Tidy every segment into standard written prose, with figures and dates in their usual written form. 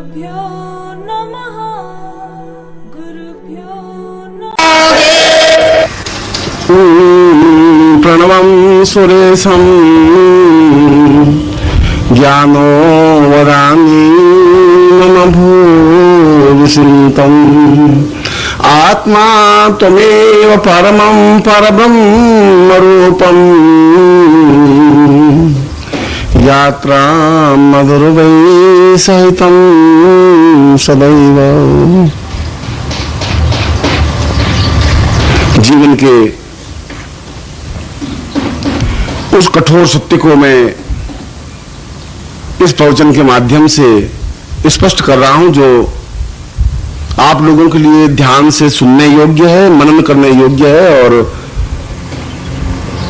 गुरुभ्यो नमः गुरुभ्यो प्रणवं सुरेशं ज्ञानो वरानि मम भूरिसिन्तम् आत्मा त्वमेव परमं परब्रह्मरूपम् यात्रा मधुरवै सहितं सदैव। जीवन के उस कठोर सत्य को मैं इस प्रवचन के माध्यम से स्पष्ट कर रहा हूं, जो आप लोगों के लिए ध्यान से सुनने योग्य है, मनन करने योग्य है और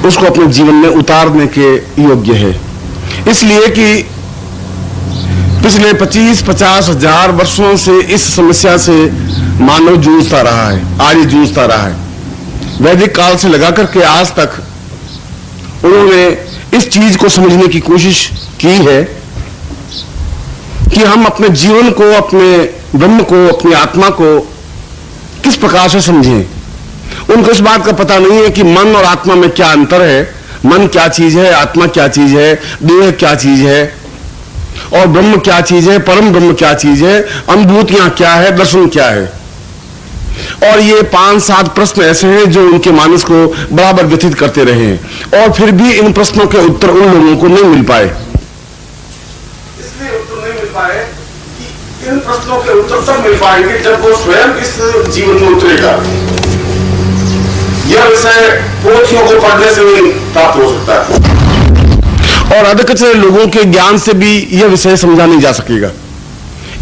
उसको अपने जीवन में उतारने के योग्य है। इसलिए कि पिछले 25-50 हजार वर्षों से इस समस्या से मानव जूझता रहा है, आर्य जूझता रहा है। वैदिक काल से लगा करके आज तक उन्होंने इस चीज को समझने की कोशिश की है कि हम अपने जीवन को, अपने ब्रह्म को, अपनी आत्मा को किस प्रकार से समझें। उनको इस बात का पता नहीं है कि मन और आत्मा में क्या अंतर है, मन क्या चीज है, आत्मा क्या चीज है, देह क्या चीज है और ब्रह्म क्या चीज है, परम ब्रह्म क्या चीज है, अनुभूतियां क्या है, दर्शन क्या है। और ये 5-7 प्रश्न ऐसे हैं जो उनके मानस को बराबर व्यथित करते रहे हैं और फिर भी इन प्रश्नों के उत्तर उन लोगों को नहीं मिल पाए। इसलिए उत्तर नहीं मिल पाए कि इन प्रश्नों के उत्तर तब मिल पाएंगे जब वो स्वयं इस जीवन में उतरेगा। यह विषय पोथियों को पढ़ने से नहीं प्राप्त हो सकता है और अधिकतर लोगों के ज्ञान से भी यह विषय समझा नहीं जा सकेगा।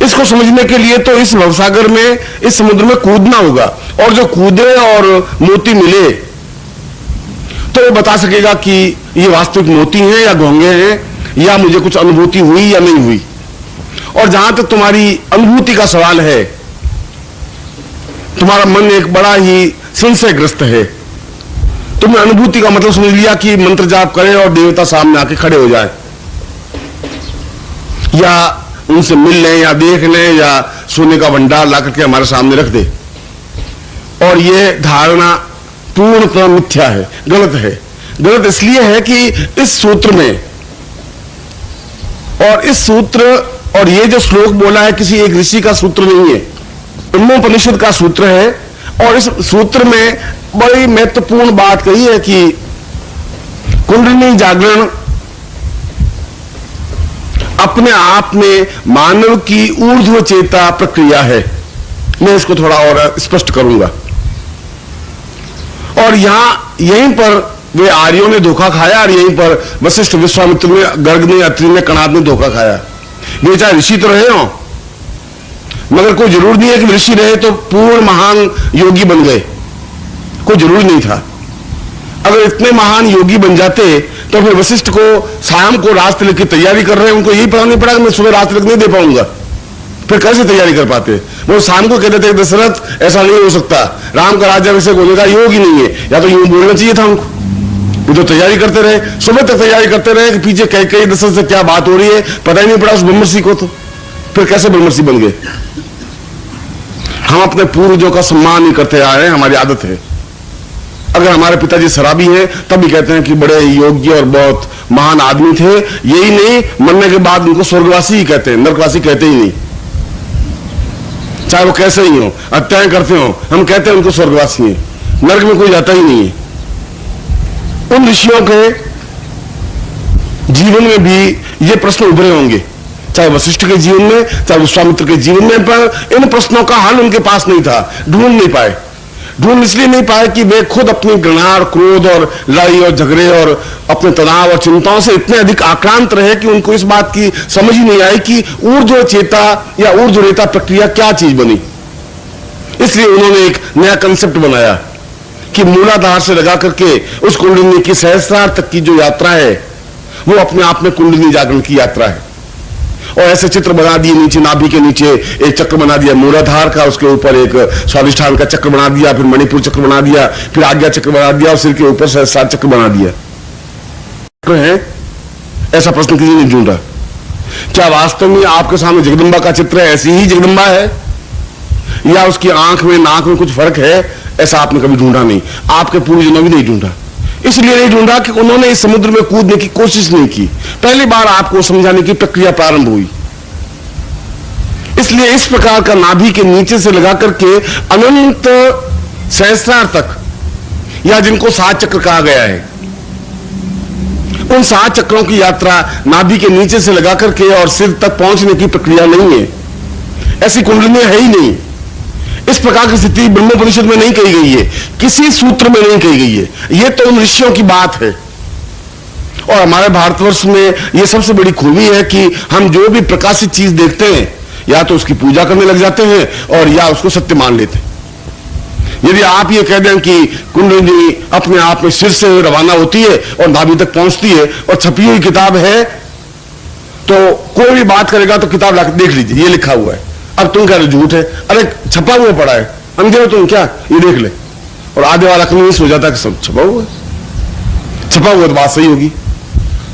इसको समझने के लिए तो इस भवसागर में, इस समुद्र में कूदना होगा और जो कूदे और मोती मिले तो वो बता सकेगा कि ये वास्तविक मोती हैं या घोंगे हैं, या मुझे कुछ अनुभूति हुई या नहीं हुई। और जहां तक तुम्हारी अनुभूति का सवाल है, तुम्हारा मन एक बड़ा ही संशयग्रस्त है। तुमने अनुभूति का मतलब समझ लिया कि मंत्र जाप करें और देवता सामने आके खड़े हो जाए, या उनसे मिल लें, या देख लें, या सोने का भंडार ला करके हमारे सामने रख दे। और ये धारणा पूर्णतः मिथ्या है, गलत है। गलत इसलिए है कि इस सूत्र में और इस सूत्र और ये जो श्लोक बोला है किसी एक ऋषि का सूत्र नहीं है, ब्रह्मोपनिषद का सूत्र है। और इस सूत्र में बड़ी महत्वपूर्ण बात कही है कि कुंडलिनी जागरण अपने आप में मानव की ऊर्ध्व चेता प्रक्रिया है। मैं इसको थोड़ा और स्पष्ट करूंगा। और यहीं पर वे आर्यों ने धोखा खाया और यहीं पर वशिष्ठ, विश्वामित्र ने, गर्ग ने, अत्रि ने, कणाद ने धोखा खाया। वे चाहे ऋषि तो रहे हो, मगर कोई जरूर नहीं है कि ऋषि रहे तो पूर्ण महान योगी बन गए, कोई जरूर नहीं था। अगर इतने महान योगी बन जाते तो फिर वशिष्ठ को शाम को रात तिलक की तैयारी कर रहे हैं, उनको यही पता नहीं पड़ा कि मैं सुबह रात तिलक नहीं दे पाऊंगा, फिर कैसे तैयारी कर पाते। वो शाम को कहते थे दशरथ ऐसा नहीं हो सकता, राम का राज्याभिषेक होने का योग ही नहीं है, या तो यूं बोलना चाहिए था उनको। वो तो तैयारी करते रहे, सुबह तक तैयारी करते रहे कि पीछे कई दशरथ से क्या बात हो रही है, पता ही नहीं पड़ा उस ब्रह्मर्षि को। तो फिर कैसे ब्रह्मर्षि बन गए। हम अपने पूर्वजों का सम्मान नहीं करते आ रहे हैं, हमारी आदत है। अगर हमारे पिताजी शराबी हैं तब भी कहते हैं कि बड़े योग्य और बहुत महान आदमी थे, यही नहीं मरने के बाद उनको स्वर्गवासी ही कहते हैं, नरकवासी कहते ही नहीं। चाहे वो कैसे ही हो, हत्याएं करते हो, हम कहते हैं उनको स्वर्गवासी है, नरक में कोई जाता ही नहीं है। उन ऋषियों के जीवन में भी ये प्रश्न उभरे होंगे, चाहे वशिष्ठ के जीवन में, चाहे विश्वामित्र के जीवन में, पर इन प्रश्नों का हल उनके पास नहीं था, ढूंढ नहीं पाए। ढूंढ इसलिए नहीं पाए कि वे खुद अपनी घृणा और क्रोध और लड़ाई और झगड़े और अपने तनाव और चिंताओं से इतने अधिक आक्रांत रहे कि उनको इस बात की समझ ही नहीं आई कि ऊर्ध्व चेता या ऊर्ध्वरेता प्रक्रिया क्या चीज बनी। इसलिए उन्होंने एक नया कंसेप्ट बनाया कि मूलाधार से लगा करके उस कुंडलिनी की सहस्रार तक की जो यात्रा है वो अपने आप में कुंडलिनी जागरण की यात्रा है। और ऐसे चित्र बना दिए, नीचे नाभि के नीचे एक चक्र बना दिया मूलाधार का, उसके ऊपर एक स्वादिष्ठान का चक्र बना दिया, फिर मणिपुर चक्र बना दिया, फिर आज्ञा चक्र बना दिया और सिर के ऊपर सहस्रार चक्र बना दिया। है ऐसा प्रश्न किसी ने ढूंढा। क्या वास्तव में आपके सामने जगदम्बा का चित्र है, ऐसी ही जगदम्बा है, या उसकी आंख में नाक में कुछ फर्क है? ऐसा आपने कभी ढूंढा नहीं, आपके पूर्वजों ने भी नहीं ढूंढा। इसलिए नहीं ढूंढा कि उन्होंने इस समुद्र में कूदने की कोशिश नहीं की। पहली बार आपको समझाने की प्रक्रिया प्रारंभ हुई। इसलिए इस प्रकार का नाभि के नीचे से लगा करके अनंत सहस्रार तक, या जिनको 7 चक्र कहा गया है, उन 7 चक्रों की यात्रा नाभि के नीचे से लगा करके और सिर तक पहुंचने की प्रक्रिया नहीं है। ऐसी कुंडलियां है ही नहीं। इस प्रकार की स्थिति ब्रह्मोपनिषद में नहीं कही गई है, किसी सूत्र में नहीं कही गई है। यह तो उन ऋषियों की बात है। और हमारे भारतवर्ष में यह सबसे बड़ी खूबी है कि हम जो भी प्रकाशित चीज देखते हैं, या तो उसकी पूजा करने लग जाते हैं और या उसको सत्य मान लेते हैं। यदि आप ये कह दें कि कुंडली अपने आप में सिर से रवाना होती है और नाभि तक पहुंचती है और छपी हुई किताब है, तो कोई भी बात करेगा तो किताब लाकर देख लीजिए, ये लिखा हुआ है। अब तुम कह रहे झूठ है, अरे छपा हुआ पड़ा है, अंधे हो तुम क्या, ये देख ले। और आधे वाला कन्विंस हो जाता है कि सब छपा हुआ है, छपा हुआ तो बात सही होगी।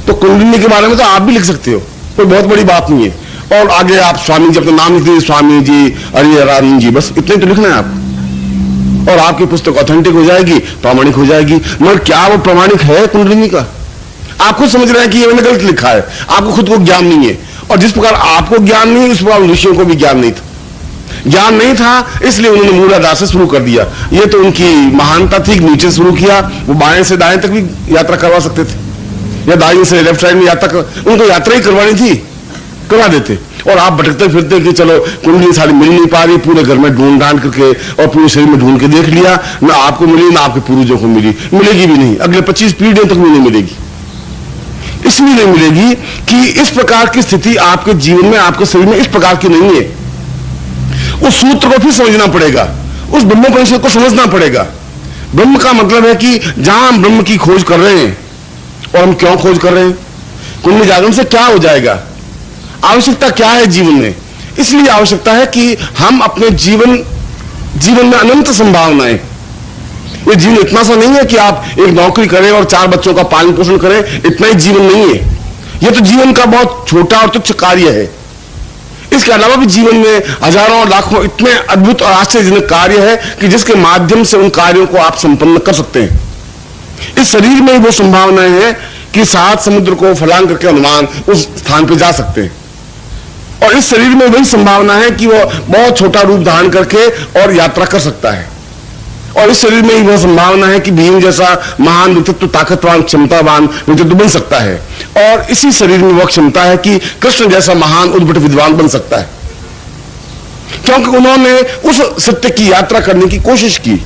तो कुंडली के बारे में तो आप भी लिख सकते हो, कोई बहुत बड़ी बात नहीं है। और आगे आप स्वामी जी अपना नाम लिख दीजिए, स्वामी जी, अरिहरानंद जी, बस इतना ही तो लिखना है आप, और आपकी पुस्तक ऑथेंटिक हो जाएगी, प्रामाणिक हो जाएगी। मगर क्या वो प्रामाणिक है कुंडलिनी का? आप खुद समझ रहे हैं कि ये मैंने गलत लिखा है, आपको खुद को ज्ञान नहीं है। और जिस प्रकार आपको ज्ञान नहीं, उस प्रकार ऋषियों को भी ज्ञान नहीं था। ज्ञान नहीं था, इसलिए उन्होंने मूलाधार से शुरू कर दिया। ये तो उनकी महानता थी, नीचे शुरू किया। वो बाएं से दाएं तक भी यात्रा करवा सकते थे, या दाएं से लेफ्ट साइड में यात्रा उनको यात्रा ही करवानी थी, करवा देते। और आप भटकते फिरते कि चलो कुंडली सारी मिल नहीं पा रही, पूरे घर में ढूंढ ढांड करके और पूरे शरीर में ढूंढ के देख लिया, ना आपको मिली ना आपके पूर्वजों को मिली, मिलेगी भी नहीं, अगले 25 पीढ़ियों तक भी नहीं मिलेगी। इसलिए नहीं मिलेगी कि इस प्रकार की स्थिति आपके जीवन में, आपके शरीर में इस प्रकार की नहीं है। उस सूत्र को फिर समझना पड़ेगा, उस ब्रह्मोपनिषद को समझना पड़ेगा। ब्रह्म का मतलब है कि जहां हम ब्रह्म की खोज कर रहे हैं, और हम क्यों खोज कर रहे हैं, कुंडली जागरण से क्या हो जाएगा, आवश्यकता क्या है जीवन में। इसलिए आवश्यकता है कि हम अपने जीवन में अनंत संभावनाएं, ये जीवन इतना सा नहीं है कि आप एक नौकरी करें और 4 बच्चों का पालन पोषण करें, इतना ही जीवन नहीं है। यह तो जीवन का बहुत छोटा और तुच्छ कार्य है। इसके अलावा भी जीवन में हजारों और लाखों इतने अद्भुत और आश्चर्यजनक कार्य है कि जिसके माध्यम से उन कार्यों को आप संपन्न कर सकते हैं। इस शरीर में ही वो संभावनाएं हैं कि 7 समुद्र को फलांग करके हनुमान उस स्थान पर जा सकते हैं। और इस शरीर में वही संभावना है कि वो बहुत छोटा रूप धारण करके और यात्रा कर सकता है। और इस शरीर में ही वह संभावना है कि भीम जैसा महान व्यक्तित्व, ताकतवान, क्षमतावान व्यक्तित्व बन सकता है। और इसी शरीर में वह क्षमता है कि कृष्ण जैसा महान उद्भट विद्वान बन सकता है, क्योंकि उन्होंने उस सत्य की यात्रा करने की कोशिश की,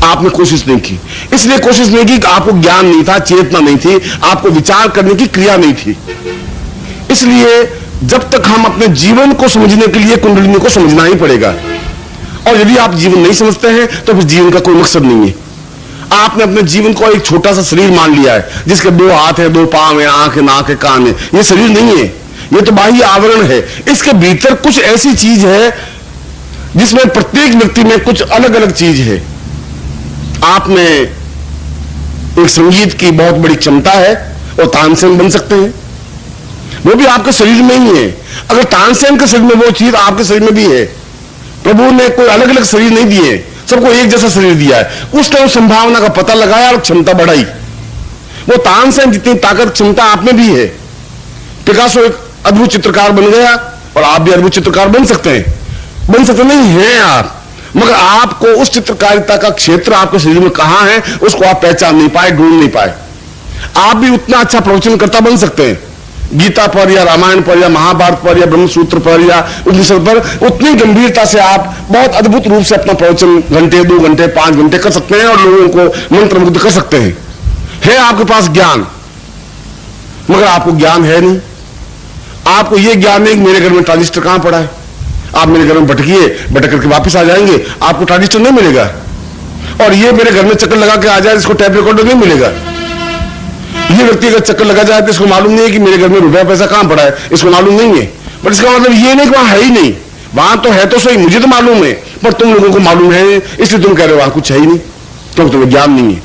आपने कोशिश नहीं की। इसलिए कोशिश नहीं की कि आपको ज्ञान नहीं था, चेतना नहीं थी, आपको विचार करने की क्रिया नहीं थी। इसलिए जब तक हम अपने जीवन को समझने के लिए कुंडलिनी को समझना ही पड़ेगा। और यदि आप जीवन नहीं समझते हैं तो फिर जीवन का कोई मकसद नहीं है। आपने अपने जीवन को एक छोटा सा शरीर मान लिया है, जिसके 2 हाथ है, 2 पांव है, आंख है, नाक है, कान है। यह शरीर नहीं है, यह तो बाह्य आवरण है। इसके भीतर कुछ ऐसी चीज है जिसमें प्रत्येक व्यक्ति में कुछ अलग अलग चीज है। आप में एक संगीत की बहुत बड़ी क्षमता है और तानसेन बन सकते हैं, वो भी आपके शरीर में ही है। अगर तानसेन के शरीर में वो चीज आपके शरीर में भी है, प्रभु ने कोई अलग अलग शरीर नहीं दिए, सबको एक जैसा शरीर दिया है। उसने उस संभावना का पता लगाया और क्षमता बढ़ाई। वो तानसेन जितनी ताकत क्षमता आप में भी है। पिकासो एक अद्भुत चित्रकार बन गया और आप भी अद्भुत चित्रकार बन सकते हैं। बन सकते नहीं हैं आप, मगर आपको उस चित्रकारिता का क्षेत्र आपके शरीर में कहां है उसको आप पहचान नहीं पाए, ढूंढ नहीं पाए। आप भी उतना अच्छा प्रवचनकर्ता बन सकते हैं, गीता पर या रामायण पर या महाभारत पर या ब्रह्मसूत्र पर या उपनिषद पर उतनी गंभीरता से आप बहुत अद्भुत रूप से अपना प्रवचन घंटे, 2 घंटे, 5 घंटे कर सकते हैं और लोगों को मंत्रमुग्ध कर सकते हैं। है आपके पास ज्ञान, मगर आपको ज्ञान है नहीं। आपको यह ज्ञान नहीं कि मेरे घर में ट्रांजिस्टर कहां पड़ा है। आप मेरे घर में भटकिए, भटक करके वापस आ जाएंगे, आपको ट्रांजिस्टर नहीं मिलेगा। और ये मेरे घर में चक्कर लगा के आ जाए, इसको टैप रिकॉर्डर नहीं मिलेगा। ये व्यक्ति अगर चक्कर लगा जाए तो इसको मालूम नहीं है कि मेरे घर में रुपया पैसा कहां पड़ा है, इसको मालूम नहीं है। पर इसका मतलब ये नहीं कि वहां है ही नहीं, वहां तो है तो सही, मुझे तो मालूम है, पर तुम लोगों को मालूम है, इसलिए तुम कह रहे हो वहां कुछ है ही नहीं, क्योंकि तुम्हें ज्ञान नहीं है।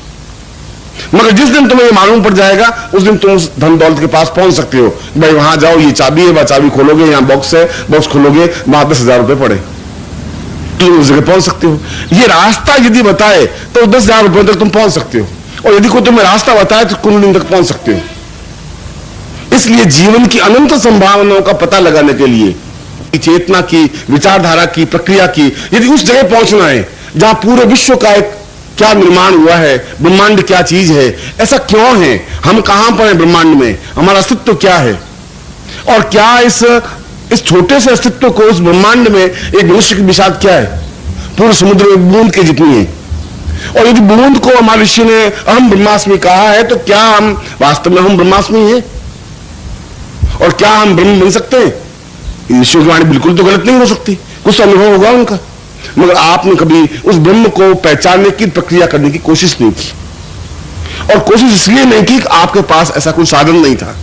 मगर जिस दिन तुम्हें ये मालूम पड़ जाएगा उस दिन तुम उस धन दौलत के पास पहुंच सकते हो। भाई वहां जाओ, ये चाबी है, वह चाबी खोलोगे, यहाँ बॉक्स है, बॉक्स खोलोगे, वहां 10,000 रुपए पड़े, तुम उस जगह पहुंच सकते हो। ये रास्ता यदि बताए तो 10,000 रुपए तक तुम पहुंच सकते हो, और यदि कोई तुम्हें रास्ता बताए तो कुंडली तक पहुंच सकते हो। इसलिए जीवन की अनंत संभावनाओं का पता लगाने के लिए चेतना की, विचारधारा की, प्रक्रिया की, यदि उस जगह पहुंचना है जहां पूरे विश्व का एक क्या निर्माण हुआ है, ब्रह्मांड क्या चीज है, ऐसा क्यों है, हम कहां पर हैं ब्रह्मांड में, हमारा अस्तित्व क्या है, और क्या इस छोटे से अस्तित्व को उस ब्रह्मांड में एक मनुष्य की विशाल क्या है, पूरे समुद्र में बूंद के जितनी है। और यदि बूंद को हमारे ऋषि ने अहम ब्रह्मास्मि कहा है, तो क्या हम वास्तव में हम ब्रह्मास्मि हैं, और क्या हम ब्रह्म बन सकते हैं? ऋषियों की वाणी बिल्कुल तो गलत नहीं हो सकती, कुछ अनुभव होगा उनका, मगर आपने कभी उस ब्रह्म को पहचानने की प्रक्रिया करने की कोशिश नहीं की, और कोशिश इसलिए नहीं की कि आपके पास ऐसा कोई साधन नहीं था,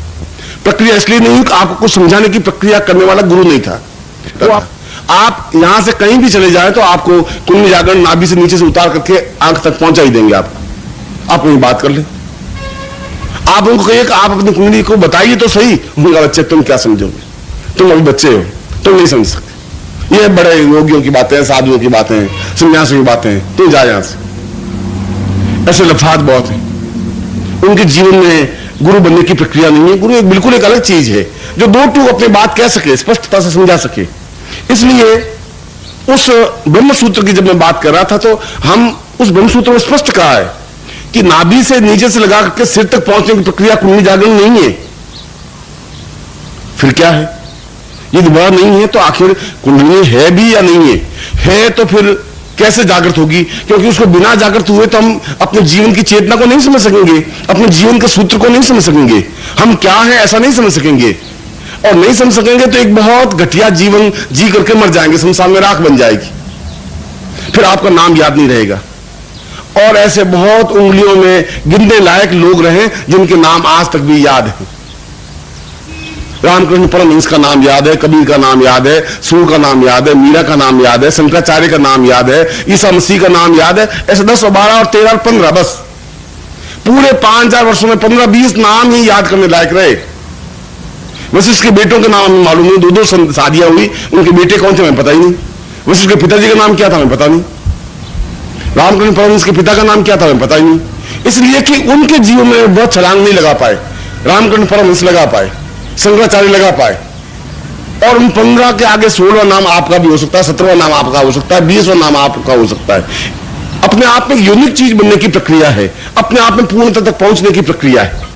प्रक्रिया इसलिए नहीं हुई कि आपको कुछ समझाने की प्रक्रिया करने वाला गुरु नहीं था। तो आप यहां से कहीं भी चले जाएं तो आपको कुंडली जागरण नाभि से नीचे से उतार करके आंख तक पहुंचा ही देंगे। आप वही बात कर ले, आप उनको कहिए कि आप अपनी कुंडली को बताइए तो सही, उनका बच्चे तुम क्या समझोगे, तुम अभी बच्चे हो, तुम नहीं समझ सकते, ये बड़े योगियों की बातें हैं, साधुओं की बातें हैं, सन्यासियों की बातें हैं, तुम जा यहां से। ऐसे लफ्जात बहुत हैं, उनके जीवन में गुरु बनने की प्रक्रिया नहीं है। गुरु बिल्कुल एक अलग चीज है जो दो टूक अपनी बात कह सके, स्पष्टता से समझा सके। इसलिए उस ब्रह्म सूत्र की जब मैं बात कर रहा था तो हम उस ब्रह्म सूत्र में स्पष्ट कहा है कि नाभि से नीचे से लगा करके सिर तक पहुंचने की प्रक्रिया कुंडली जागरण नहीं है। फिर क्या है? यदि वह नहीं है तो आखिर कुंडली है भी या नहीं है तो फिर कैसे जागृत होगी? क्योंकि उसको बिना जागृत हुए तो हम अपने जीवन की चेतना को नहीं समझ सकेंगे, अपने जीवन के सूत्र को नहीं समझ सकेंगे, हम क्या है ऐसा नहीं समझ सकेंगे, और नहीं समझ सकेंगे तो एक बहुत घटिया जीवन जी करके मर जाएंगे, संसार में राख बन जाएगी, फिर आपका नाम याद नहीं रहेगा। और ऐसे बहुत उंगलियों में गिनने लायक लोग रहे जिनके नाम आज तक भी याद है। रामकृष्ण परमहंस का नाम याद है, कबीर का नाम याद है, सूर का नाम याद है, मीरा का नाम याद है, शंकराचार्य का नाम याद है, ईसा मसीह का नाम याद है। ऐसे 10 और 12 और 13 और 15, बस पूरे 5,000 वर्षों में 15-20 नाम ही याद करने लायक रहे। वशिष्ठ के बेटों के नाम हमें मालूम नहीं, 2-2 शादियां हुई, उनके बेटे कौन थे हमें पता ही नहीं। वशिष्ठ के पिताजी का नाम क्या था हमें पता नहीं, रामकृष्ण परमहंस के पिता का नाम क्या था हमें पता ही नहीं, इसलिए कि उनके जीवन में वह छलांग नहीं लगा पाए। रामकृष्ण परमहंस लगा पाए, शंकराचार्य लगा पाए, और उन 15 के आगे 16वां नाम आपका भी हो सकता है, 17वां नाम आपका हो सकता है, 20वां नाम आपका हो सकता है। अपने आप में यूनिक चीज बनने की प्रक्रिया है, अपने आप में पूर्णता तक पहुंचने की प्रक्रिया है।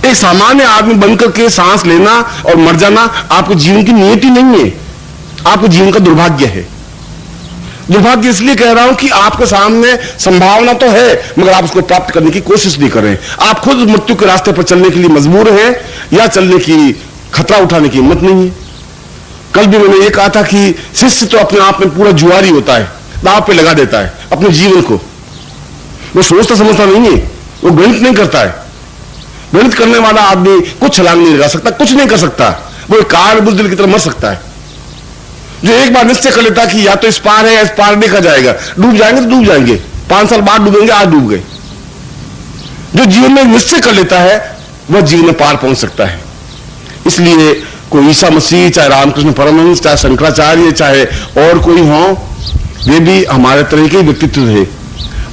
एक सामान्य आदमी बनकर के सांस लेना और मर जाना आपके जीवन की नियति नहीं है, आपके जीवन का दुर्भाग्य है। दुर्भाग्य इसलिए कह रहा हूं कि आपके सामने संभावना तो है, मगर आप उसको प्राप्त करने की कोशिश नहीं कर रहे हैं। आप खुद मृत्यु के रास्ते पर चलने के लिए मजबूर हैं, या चलने की खतरा उठाने की हिम्मत नहीं है। कल भी मैंने ये कहा था कि शिष्य तो अपने आप में पूरा जुआरी होता है, दांव पे लगा देता है अपने जीवन को। वो सोचता समझता नहीं है, वो गणित नहीं करता है। गणित करने वाला आदमी कुछ छलांग नहीं लगा सकता, कुछ नहीं कर सकता, वो एक कार बुजदिल की तरह मर सकता है। जो एक बार निश्चय कर लेता कि या तो इस पार है या इस पार देखा जाएगा, डूब जाएंगे तो डूब जाएंगे, 5 साल बाद डूबेंगे, आज डूब गए। जो जीवन में निश्चय कर लेता है वह जीवन में पार पहुंच सकता है। इसलिए कोई ईसा मसीह, चाहे रामकृष्ण परमहंस, चाहे शंकराचार्य, चाहे और कोई हो, वे भी हमारे तरह के व्यक्तित्व थे,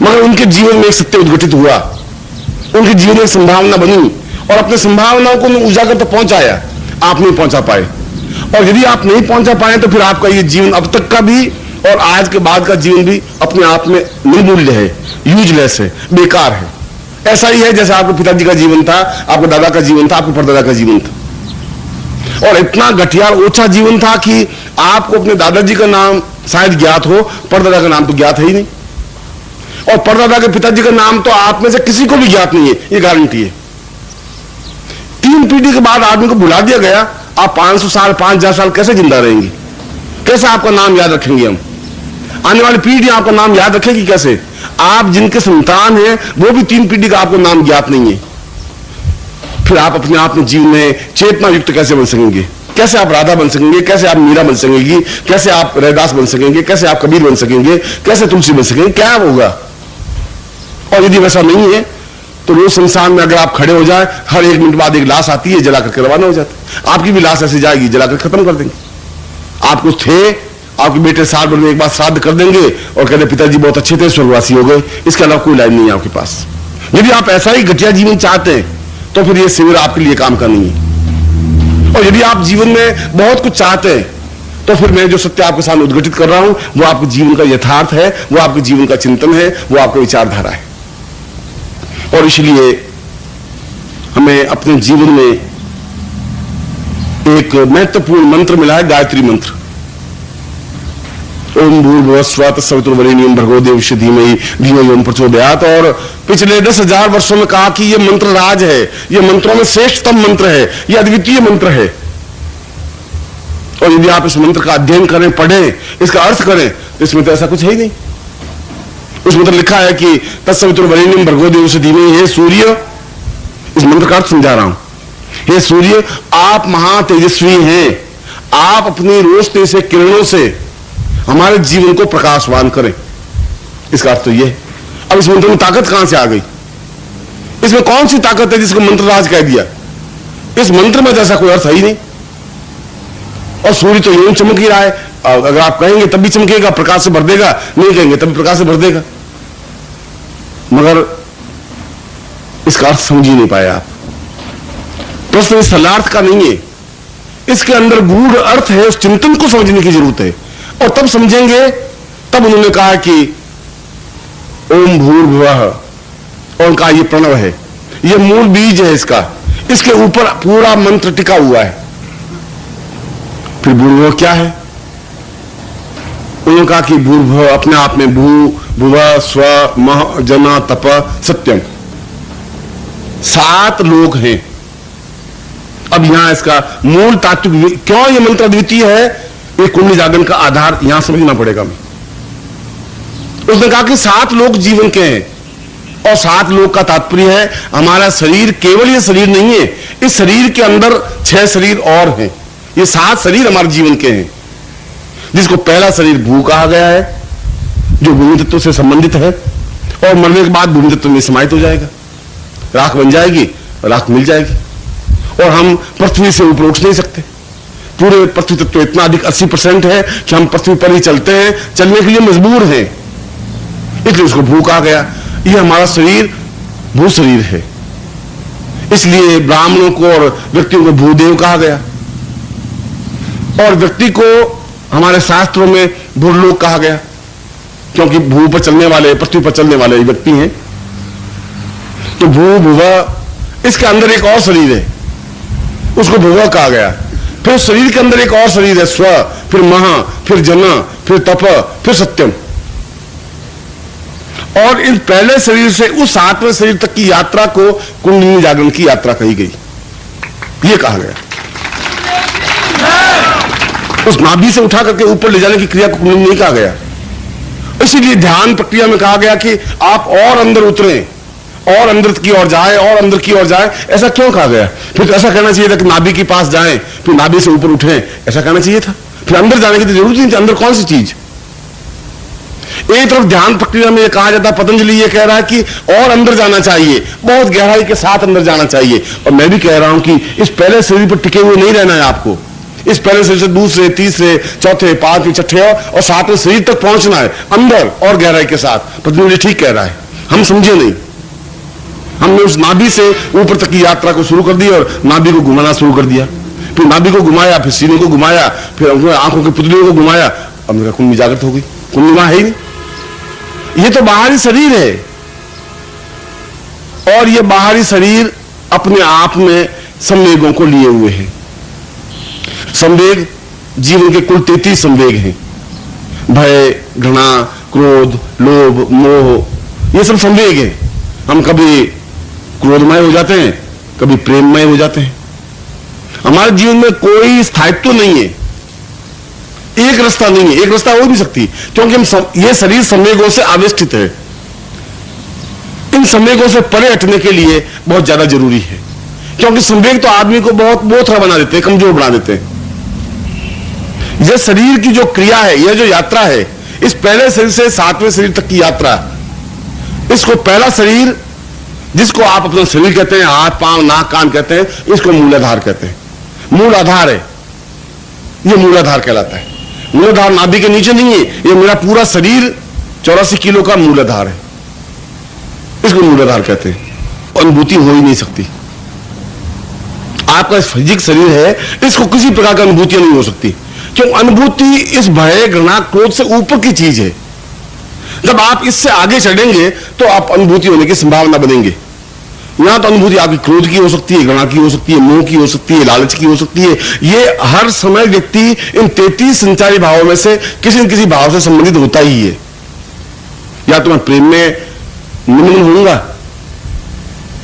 मगर उनके जीवन में एक सत्य उद्घटित हुआ, उनके जीवन में संभावना बनी, और अपने संभावनाओं को उजागर तक पहुंचाया। आप नहीं पहुंचा पाए, और यदि आप नहीं पहुंचा पाए तो फिर आपका ये जीवन अब तक का भी और आज के बाद का जीवन भी अपने आप में निर्मूल्य है, यूजलेस है, बेकार है। ऐसा ही है जैसे आपके पिताजी का जीवन था, आपके दादा का जीवन था, आपके परदादा का जीवन था, और इतना घटिया ओछा जीवन था कि आपको अपने दादाजी का नाम शायद ज्ञात हो, परदादा का नाम तो ज्ञात है ही नहीं, और परदादा के पिताजी का नाम तो आप में से किसी को भी ज्ञात नहीं है, ये गारंटी है। 3 पीढ़ी के बाद आदमी को बुला दिया गया, आप 500 साल 5,000 साल कैसे जिंदा रहेंगे? कैसे आपका नाम याद रखेंगे? हम आने वाली पीढ़ी आपका नाम याद रखेगी कैसे? आप जिनके संतान हैं वो भी 3 पीढ़ी का आपको नाम ज्ञात नहीं है, फिर आप अपने आप में जीवन में चेतना युक्त कैसे बन सकेंगे? कैसे आप राधा बन सकेंगे? कैसे आप मीरा बन सकेंगी? कैसे आप रैदास बन सकेंगे? कैसे आप कबीर बन सकेंगे? कैसे तुलसी बन सकेंगे? क्या होगा? और यदि वैसा नहीं है तो रोज शमशान में अगर आप खड़े हो जाए, हर 1 मिनट बाद एक लाश आती है, जला करके रवाना हो जाती है। आपकी भी लाश ऐसे जाएगी, जलाकर खत्म कर देंगे। आप कुछ थे, आपके बेटे साल भर में एक बार श्राद्ध कर देंगे और कहते पिताजी बहुत अच्छे थे, स्वर्गवासी हो गए। इसके अलावा कोई लाइन नहीं है आपके पास। यदि आप ऐसा ही घटिया जीवन चाहते हैं तो फिर ये शिविर आपके लिए काम का नहीं है। और यदि आप जीवन में बहुत कुछ चाहते हैं तो फिर मैं जो सत्य आपके सामने उद्घाटित कर रहा हूं वो आपके जीवन का यथार्थ है, वो आपके जीवन का चिंतन है, वो आपका विचारधारा है। और इसलिए हमें अपने जीवन में एक महत्वपूर्ण मंत्र मिला है, गायत्री मंत्र। ओम भूर्भुवः स्वः तत्सवितुर्वरेण्यं भर्गो देवस्य धीमहि धियो यो न प्रचोदयात्। और पिछले 10,000 वर्षों में कहा कि यह मंत्र राज है, यह मंत्रों में श्रेष्ठतम मंत्र है, यह अद्वितीय मंत्र है। और यदि आप इस मंत्र का अध्ययन करें, पढ़ें, इसका अर्थ करें, तो इसमें तो ऐसा कुछ है ही नहीं। उसमें तो लिखा है कि तत्सवितुर्वरेण्यं भर्गो देवस्य धीमहि, हे सूर्य, इस मंत्र का अर्थ समझा रहा हूं, हे सूर्य आप महा तेजस्वी हैं, आप अपनी रोशनी से, किरणों से हमारे जीवन को प्रकाशवान करें। इसका अर्थ तो यह है। अब इस मंत्र में ताकत कहां से आ गई? इसमें कौन सी ताकत है जिसको मंत्र राज कह दिया? इस मंत्र में जैसा कोई अर्थ है ही नहीं। और सूर्य तो यूं चमक ही रहा है, अगर आप कहेंगे तब भी चमकेगा, प्रकाश से भर देगा, नहीं कहेंगे तब भी प्रकाश से भर देगा। मगर इसका अर्थ समझ ही नहीं पाए आप। प्रश्न इस सरलार्थ का नहीं है, इसके अंदर गूढ़ अर्थ है, उस चिंतन को समझने की जरूरत है। और तब समझेंगे, तब उन्होंने कहा कि ओम भूर्भुवः, और उनका ये प्रणव है, ये मूल बीज है इसका, इसके ऊपर पूरा मंत्र टिका हुआ है। फिर भूर्भुवः क्या है? उन्होंने कहा कि भूर्भुवः अपने आप में भू भुवः स्व मह जना तप सत्यम 7 लोग हैं। अब यहां इसका मूल तात्विक, क्यों यह मंत्र अद्वितीय है, ये कुंडली जागरण का आधार यहां समझना पड़ेगा। उसने कहा कि 7 लोग जीवन के हैं, और 7 लोग का तात्पर्य है हमारा शरीर केवल ये शरीर नहीं है, इस शरीर के अंदर 6 शरीर और हैं। ये 7 शरीर हमारे जीवन के हैं, जिसको पहला शरीर भू कहा गया है, जो भूमि तत्व से संबंधित है, और मरने के बाद भूमि तत्व में समाहित हो जाएगा, राख बन जाएगी, राख मिल जाएगी, और हम पृथ्वी से ऊपर उठ नहीं सकते। पूरे पृथ्वी तत्व इतना अधिक 80% है कि हम पृथ्वी पर ही चलते हैं, चलने के लिए मजबूर हैं, इसलिए उसको भू कहा गया। यह हमारा शरीर भू शरीर है, इसलिए ब्राह्मणों को और व्यक्तियों को भूदेव कहा गया, और व्यक्ति को हमारे शास्त्रों में भूलोक कहा गया, क्योंकि भू पर चलने वाले, पृथ्वी पर चलने वाले व्यक्ति हैं। तो भू भुवः, इसके अंदर एक और शरीर है, उसको भुवः कहा गया। फिर उस शरीर के अंदर एक और शरीर है, स्व, फिर महा, फिर जना, फिर तप, फिर सत्यम। और इन पहले शरीर से उस 7वें शरीर तक की यात्रा को कुंडलिनी जागरण की यात्रा कही गई, यह कहा गया। उस नाभि से उठा करके ऊपर ले जाने की क्रिया को कुंडलिनी नहीं कहा गया। इसीलिए ध्यान प्रक्रिया में कहा गया कि आप और अंदर उतरें, और अंदर की ओर जाए, और अंदर की ओर जाए। ऐसा क्यों कहा गया? फिर तो ऐसा कहना चाहिए था कि नाभि के पास जाएं, फिर नाभि से ऊपर उठें, ऐसा कहना चाहिए था। फिर अंदर जाने की तो जरूरत नहीं थी। अंदर कौन सी चीज? एक तरफ ध्यान प्रक्रिया में यह कहा जाता है, पतंजलि यह कह रहा है कि और अंदर जाना चाहिए, बहुत गहराई के साथ अंदर जाना चाहिए। और मैं भी कह रहा हूं कि इस पहले शरीर पर टिके हुए नहीं रहना है आपको, इस पहले शरीर से दूसरे, तीसरे, चौथे, 5वें, 6ठे और 7वें शरीर तक पहुंचना है, अंदर और गहराई के साथ। पतंजलि ठीक कह रहा है, हम समझे नहीं। हमने उस नाभि से ऊपर तक की यात्रा को शुरू कर दी और नाभि को घुमाना शुरू कर दिया, फिर नाभि को घुमाया, फिर सीने को घुमाया, फिर आंखों की पुतलियों को घुमाया। अब मेरा कुंडली जागृत हो गई, कुंडली वहां है ही नहीं, ये तो बाहरी शरीर है। और ये बाहरी शरीर अपने आप में संवेगों को लिए हुए है। संवेग जीवन के कुल 33 संवेग हैं, भय, घृणा, क्रोध, लोभ, मोह, ये सब संवेग हैं। हम कभी क्रोधमय हो जाते हैं, कभी प्रेममय हो जाते हैं। हमारे जीवन में कोई स्थायित्व नहीं है, एक रास्ता नहीं है। एक रास्ता हो भी सकती, क्योंकि हम ये शरीर संवेगों से आवेष्टित है। इन संवेगों से परे हटने के लिए बहुत ज्यादा जरूरी है, क्योंकि संवेग तो आदमी को बहुत बोथरा बना देते हैं, कमजोर बना देते हैं। यह शरीर की जो क्रिया है, यह जो यात्रा है, इस पहले शरीर से 7वें शरीर तक की यात्रा, इसको पहला शरीर जिसको आप अपना शरीर कहते हैं, हाथ पांव नाक कान कहते हैं, इसको मूलाधार कहते हैं। मूल आधार है, ये मूलाधार कहलाता है। मूलाधार नाभि के नीचे नहीं है, ये मेरा पूरा शरीर 84 किलो का मूलाधार है, इसको मूलाधार कहते हैं। अनुभूति हो ही नहीं सकती। आपका फिजिक शरीर है, इसको किसी प्रकार की अनुभूति नहीं हो सकती, क्यों? अनुभूति इस भय घृणा क्रोध से ऊपर की चीज है। जब आप इससे आगे चढ़ेंगे तो आप अनुभूति होने की संभावना बनेंगे। यहां तो अनुभूति आपकी क्रोध की हो सकती है, घृणा की हो सकती है, मोह की हो सकती है, लालच की हो सकती है। ये हर समय व्यक्ति इन 33 संचारी भावों में से किसी न किसी भाव से संबंधित होता ही है। या तो मैं प्रेम में निमग्न होऊंगा,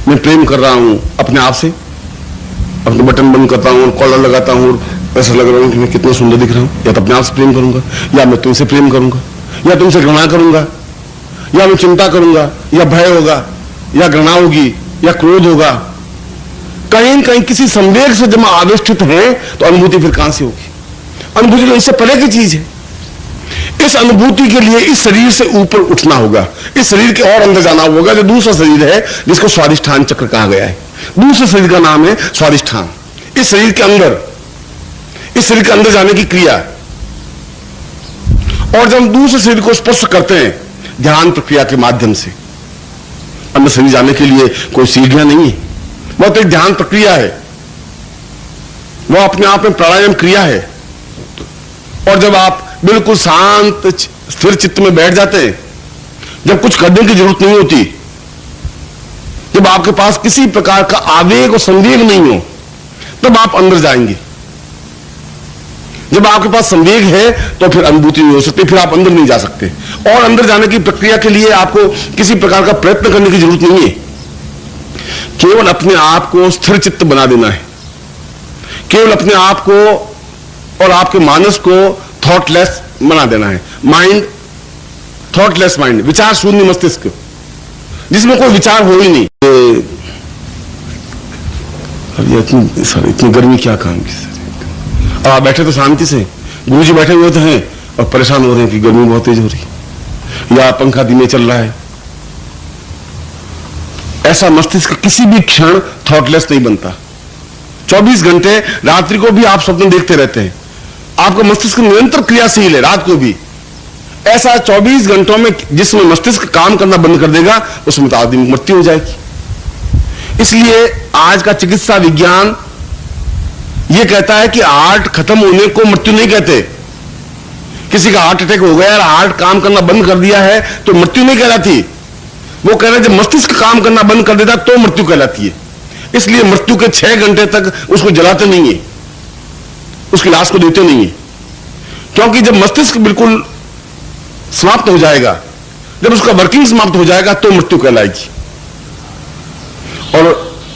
मैं प्रेम कर रहा हूं अपने आप से, अपने बटन बंद करता हूं, कॉलर लगाता हूं, ऐसा लग रहा हूं कि मैं कितना सुंदर दिख रहा हूं, या तो अपने आप से प्रेम करूंगा, या मैं तुमसे प्रेम करूंगा, या तुमसे घृणा करूंगा, या मैं चिंता करूंगा, या भय होगा, या घृणा होगी, या क्रोध होगा। कहीं न कहीं किसी संवेग से जब हम आविष्टित हैं तो अनुभूति फिर कहां से होगी? अनुभूति तो इससे परे की चीज है। इस अनुभूति के लिए इस शरीर से ऊपर उठना होगा, इस शरीर के और अंदर जाना होगा, जो दूसरा शरीर है जिसको स्वादिष्ठान चक्र कहा गया है। दूसरे शरीर का नाम है स्वादिष्ठान। इस शरीर के अंदर जाने की क्रिया। और जब हम दूसरे शरीर को स्पर्श करते हैं ध्यान प्रक्रिया के माध्यम से, अंदर शरीर जाने के लिए कोई सीढ़ियां नहीं है, वह तो एक ध्यान प्रक्रिया है, वह अपने आप में प्राणायाम क्रिया है। और जब आप बिल्कुल शांत स्थिर चित्त में बैठ जाते हैं, जब कुछ करने की जरूरत नहीं होती, जब आपके पास किसी प्रकार का आवेग और संवेग नहीं हो, तब आप अंदर जाएंगे। जब आपके पास संवेग है तो फिर अनुभूति नहीं हो सकती, फिर आप अंदर नहीं जा सकते। और अंदर जाने की प्रक्रिया के लिए आपको किसी प्रकार का प्रयत्न करने की जरूरत नहीं है, केवल अपने आप को स्थिर चित्त बना देना है। केवल अपने आप को और आपके मानस को थॉटलेस बना देना है। माइंड, थॉटलेस माइंड, विचार शून्य मस्तिष्क, जिसमें कोई विचार हो ही नहीं। इतनी गर्मी क्या काम की? अब आप बैठे तो शांति से, गुरुजी बैठे हुए तो हैं और परेशान हो रहे हैं कि गर्मी बहुत तेज हो रही है, या पंखा धीमे चल रहा है। ऐसा मस्तिष्क किसी भी क्षण थॉटलेस नहीं बनता। 24 घंटे रात्रि को भी आप स्वप्न देखते रहते हैं, आपका मस्तिष्क निरंतर क्रियाशील है। रात को भी ऐसा 24 घंटों में जिसमें मस्तिष्क काम करना बंद कर देगा, उसमें तो आदमी की मृत्यु हो जाएगी। इसलिए आज का चिकित्सा विज्ञान यह कहता है कि हार्ट खत्म होने को मृत्यु नहीं कहते। किसी का हार्ट अटैक हो गया और हार्ट काम करना बंद कर दिया है तो मृत्यु नहीं कहलाती। वो कह रहे हैं जब मस्तिष्क काम करना बंद कर देता तो मृत्यु कहलाती है। इसलिए मृत्यु के 6 घंटे तक उसको जलाते नहीं है, उसकी लाश को देते नहीं है, क्योंकि जब मस्तिष्क बिल्कुल समाप्त हो जाएगा, जब उसका वर्किंग समाप्त हो जाएगा तो मृत्यु कहलाएगी। और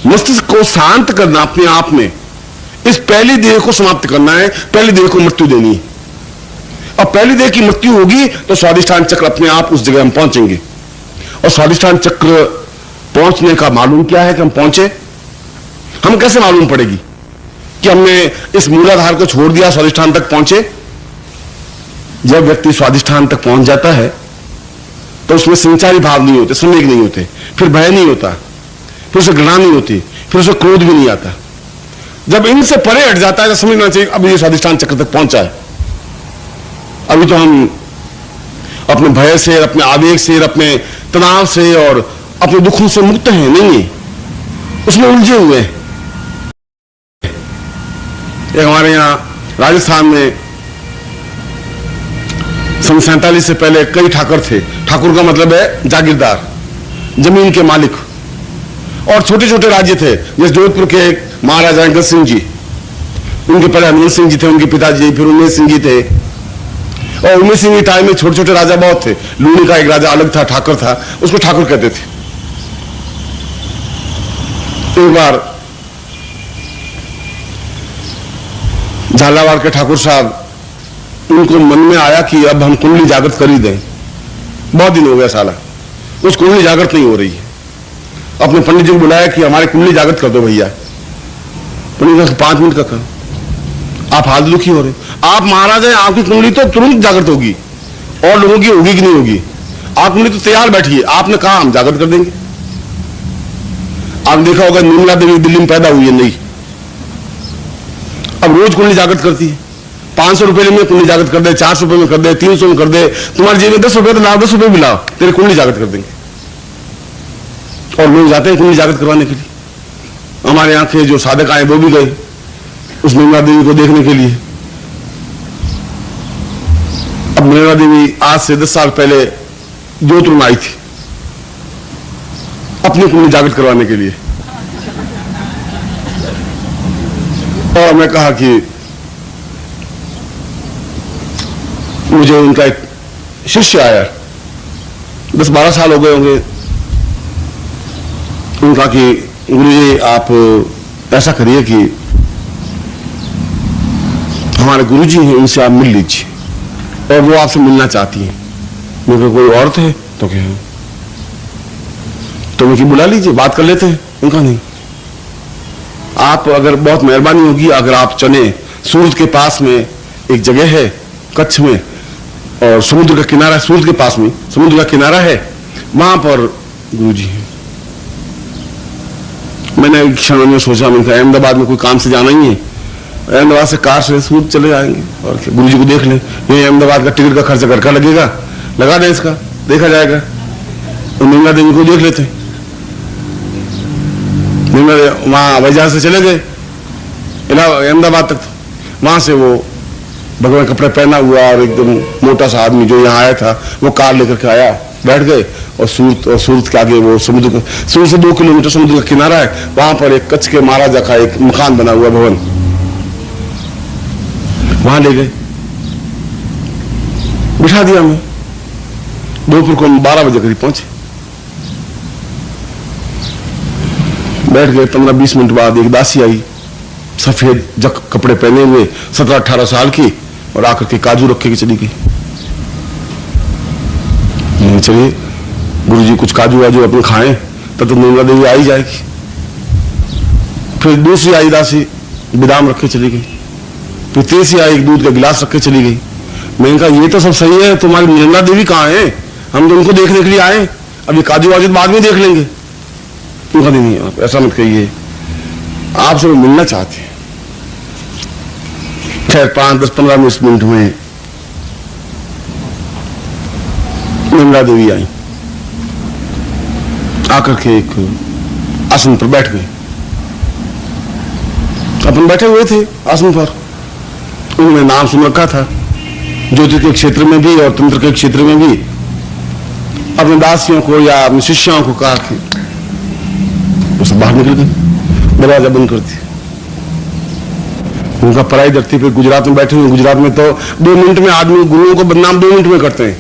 मस्तिष्क को शांत करना अपने आप में, इस पहली देह को समाप्त करना है, पहली देह को मृत्यु देनी है। और पहली देह की मृत्यु होगी तो स्वादिष्ठान चक्र अपने आप उस जगह हम पहुंचेंगे। और स्वादिष्ठान चक्र पहुंचने का मालूम क्या है कि हम पहुंचे? हम कैसे मालूम पड़ेगी कि हमने इस मूलाधार को छोड़ दिया, स्वादिष्ठान तक पहुंचे? जब व्यक्ति स्वादिष्ठान तक पहुंच जाता है तो उसमें संचारी भाव नहीं होते, संवेग नहीं होते, फिर भय नहीं होता, फिर उसे घृणा नहीं होती, फिर उसे क्रोध भी नहीं आता। जब इनसे परे हट जाता है तो समझना चाहिए अब ये स्वादिष्ठान चक्र तक पहुंचा है। अभी तो हम अपने भय से, अपने आवेग से, अपने तनाव से और अपने दुखों से मुक्त हैं, नहीं है, उसमें उलझे हुए हैं। एक हमारे यहां राजस्थान में सन 47 से पहले कई ठाकुर थे। ठाकुर का मतलब है जागीरदार, जमीन के मालिक। और छोटे छोटे राज्य थे, जैसे जोधपुर के एक महाराजा अंगद सिंह जी, उनके पहले हनुमान सिंह जी थे, उनके पिताजी, फिर उमेश सिंह जी थे। और उमेश सिंह के टाइम में छोटे छोटे राजा बहुत थे। लूणी का एक राजा अलग था, ठाकुर था, उसको ठाकुर कहते थे। एक बार झालावाड़ के ठाकुर साहब, उनको मन में आया कि अब हम कुंडली जागृत कर ही दें। बहुत दिन हो गया साला, उस कुंडली जागृत नहीं हो रही है। अपने पंडित जी को बुलाया कि हमारी कुंडली जागृत कर दो भैया। पंडित जी 5 मिनट का काम, आप हाथ दुखी हो रहे, आप महाराज हैं, आपकी कुंडली तो तुरंत जागृत होगी, और लोगों की होगी कि नहीं होगी? आप कुंडली तो तैयार बैठी है, आपने कहा हम जागृत कर देंगे। आपने देखा होगा निर्मला देवी दिल्ली में पैदा हुई है नहीं, अब रोज कुंडली जागृत करती है। 500 रुपए में कुंडली जागृत कर दे, 400 रुपए में कर दे, 300 में कर दे, तुम्हारी जेब में 10 रुपए तो लाओ, 10 रुपए भी लाओ, तेरे कुंडली जागृत कर देंगे। और लोग जाते हैं कुंडली जागृत करवाने के लिए। हमारे यहाँ के जो साधक आए वो भी गए उस निर्मला देवी को देखने के लिए। अब निर्मला देवी आज से 10 साल पहले जोधपुर में आई थी अपनी कुंडली जागृत करवाने के लिए, और मैं कहा कि मुझे उनका एक शिष्य आया, 10-12 साल हो गए होंगे, उनका कि गुरुजी आप ऐसा करिए कि हमारे गुरुजी हैं उनसे आप मिल लीजिए और वो आपसे मिलना चाहती हैं। मैं कोई औरत है तो क्या, तो उनकी बुला लीजिए, बात कर लेते हैं। उनका नहीं, आप अगर बहुत मेहरबानी होगी अगर आप चले, सूरज के पास में एक जगह है कच्छ में और समुद्र का किनारा, सूरज के पास में समुद्र का किनारा है, वहां पर गुरुजी हैं। मैंने एक क्षण में सोचा, मैंने कहा अहमदाबाद में कोई काम से जाना ही है, अहमदाबाद से कार से सूरज चले जाएंगे और गुरुजी को देख लें। ये अहमदाबाद का टिकट का खर्चा घर का लगेगा, लगा दें, इसका देखा जाएगा। तो निर्मला देवी को देख लेते। वहां हवाई जहाज से चले गए अहमदाबाद तक, वहां से वो भगवान कपड़े पहना हुआ और एकदम मोटा सा आदमी जो यहाँ आया था वो कार लेकर के आया, बैठ गए और सूरत के आगे वो समुद्र, सूरत से 2 किलोमीटर समुद्र का किनारा है, वहां पर एक कच्छ के महाराजा का एक मकान बना हुआ भवन, वहां ले गए, बिठा दिया। हमें दोपहर को 12 बजे करीब पहुंचे, बैठ गए। 15-20 मिनट बाद एक दासी आई, सफेद जक कपड़े पहने हुए, 17-18 साल की, और आकर के काजू रखे के चली गई। चलिए गुरुजी कुछ काजू वाजू अपने खाएं, तब तो निर्मला देवी आई जाएगी। फिर दूसरी आई दासी, बादाम रखे चली गई। फिर तीसरी आई, एक दूध का गिलास रखे चली गई। मैंने कहा ये तो सब सही है, तुम्हारी निर्मला देवी कहाँ है? हम तो उनको देखने के लिए आए, अभी काजू वाजू बाद में देख लेंगे। उनका नहीं, आप ऐसा मत कहिए, आपसे वो मिलना चाहते हैं। खैर 5-10-15 मिनट में निर्मला देवी आई, आकर के एक आसन पर बैठ गए। अपन बैठे हुए थे आसन पर, उन्होंने नाम सुन रखा था ज्योतिष के क्षेत्र में भी और तंत्र के क्षेत्र में भी। अपने दासियों को या अपने शिष्यों को कहा कि वो सब बाहर निकल गए, दरवाजा बंद कर दिया। उनका पराई धरती पे गुजरात में बैठे हुए, गुजरात में तो 2 मिनट में आदमी गुरुओं को बदनाम 2 मिनट में करते हैं।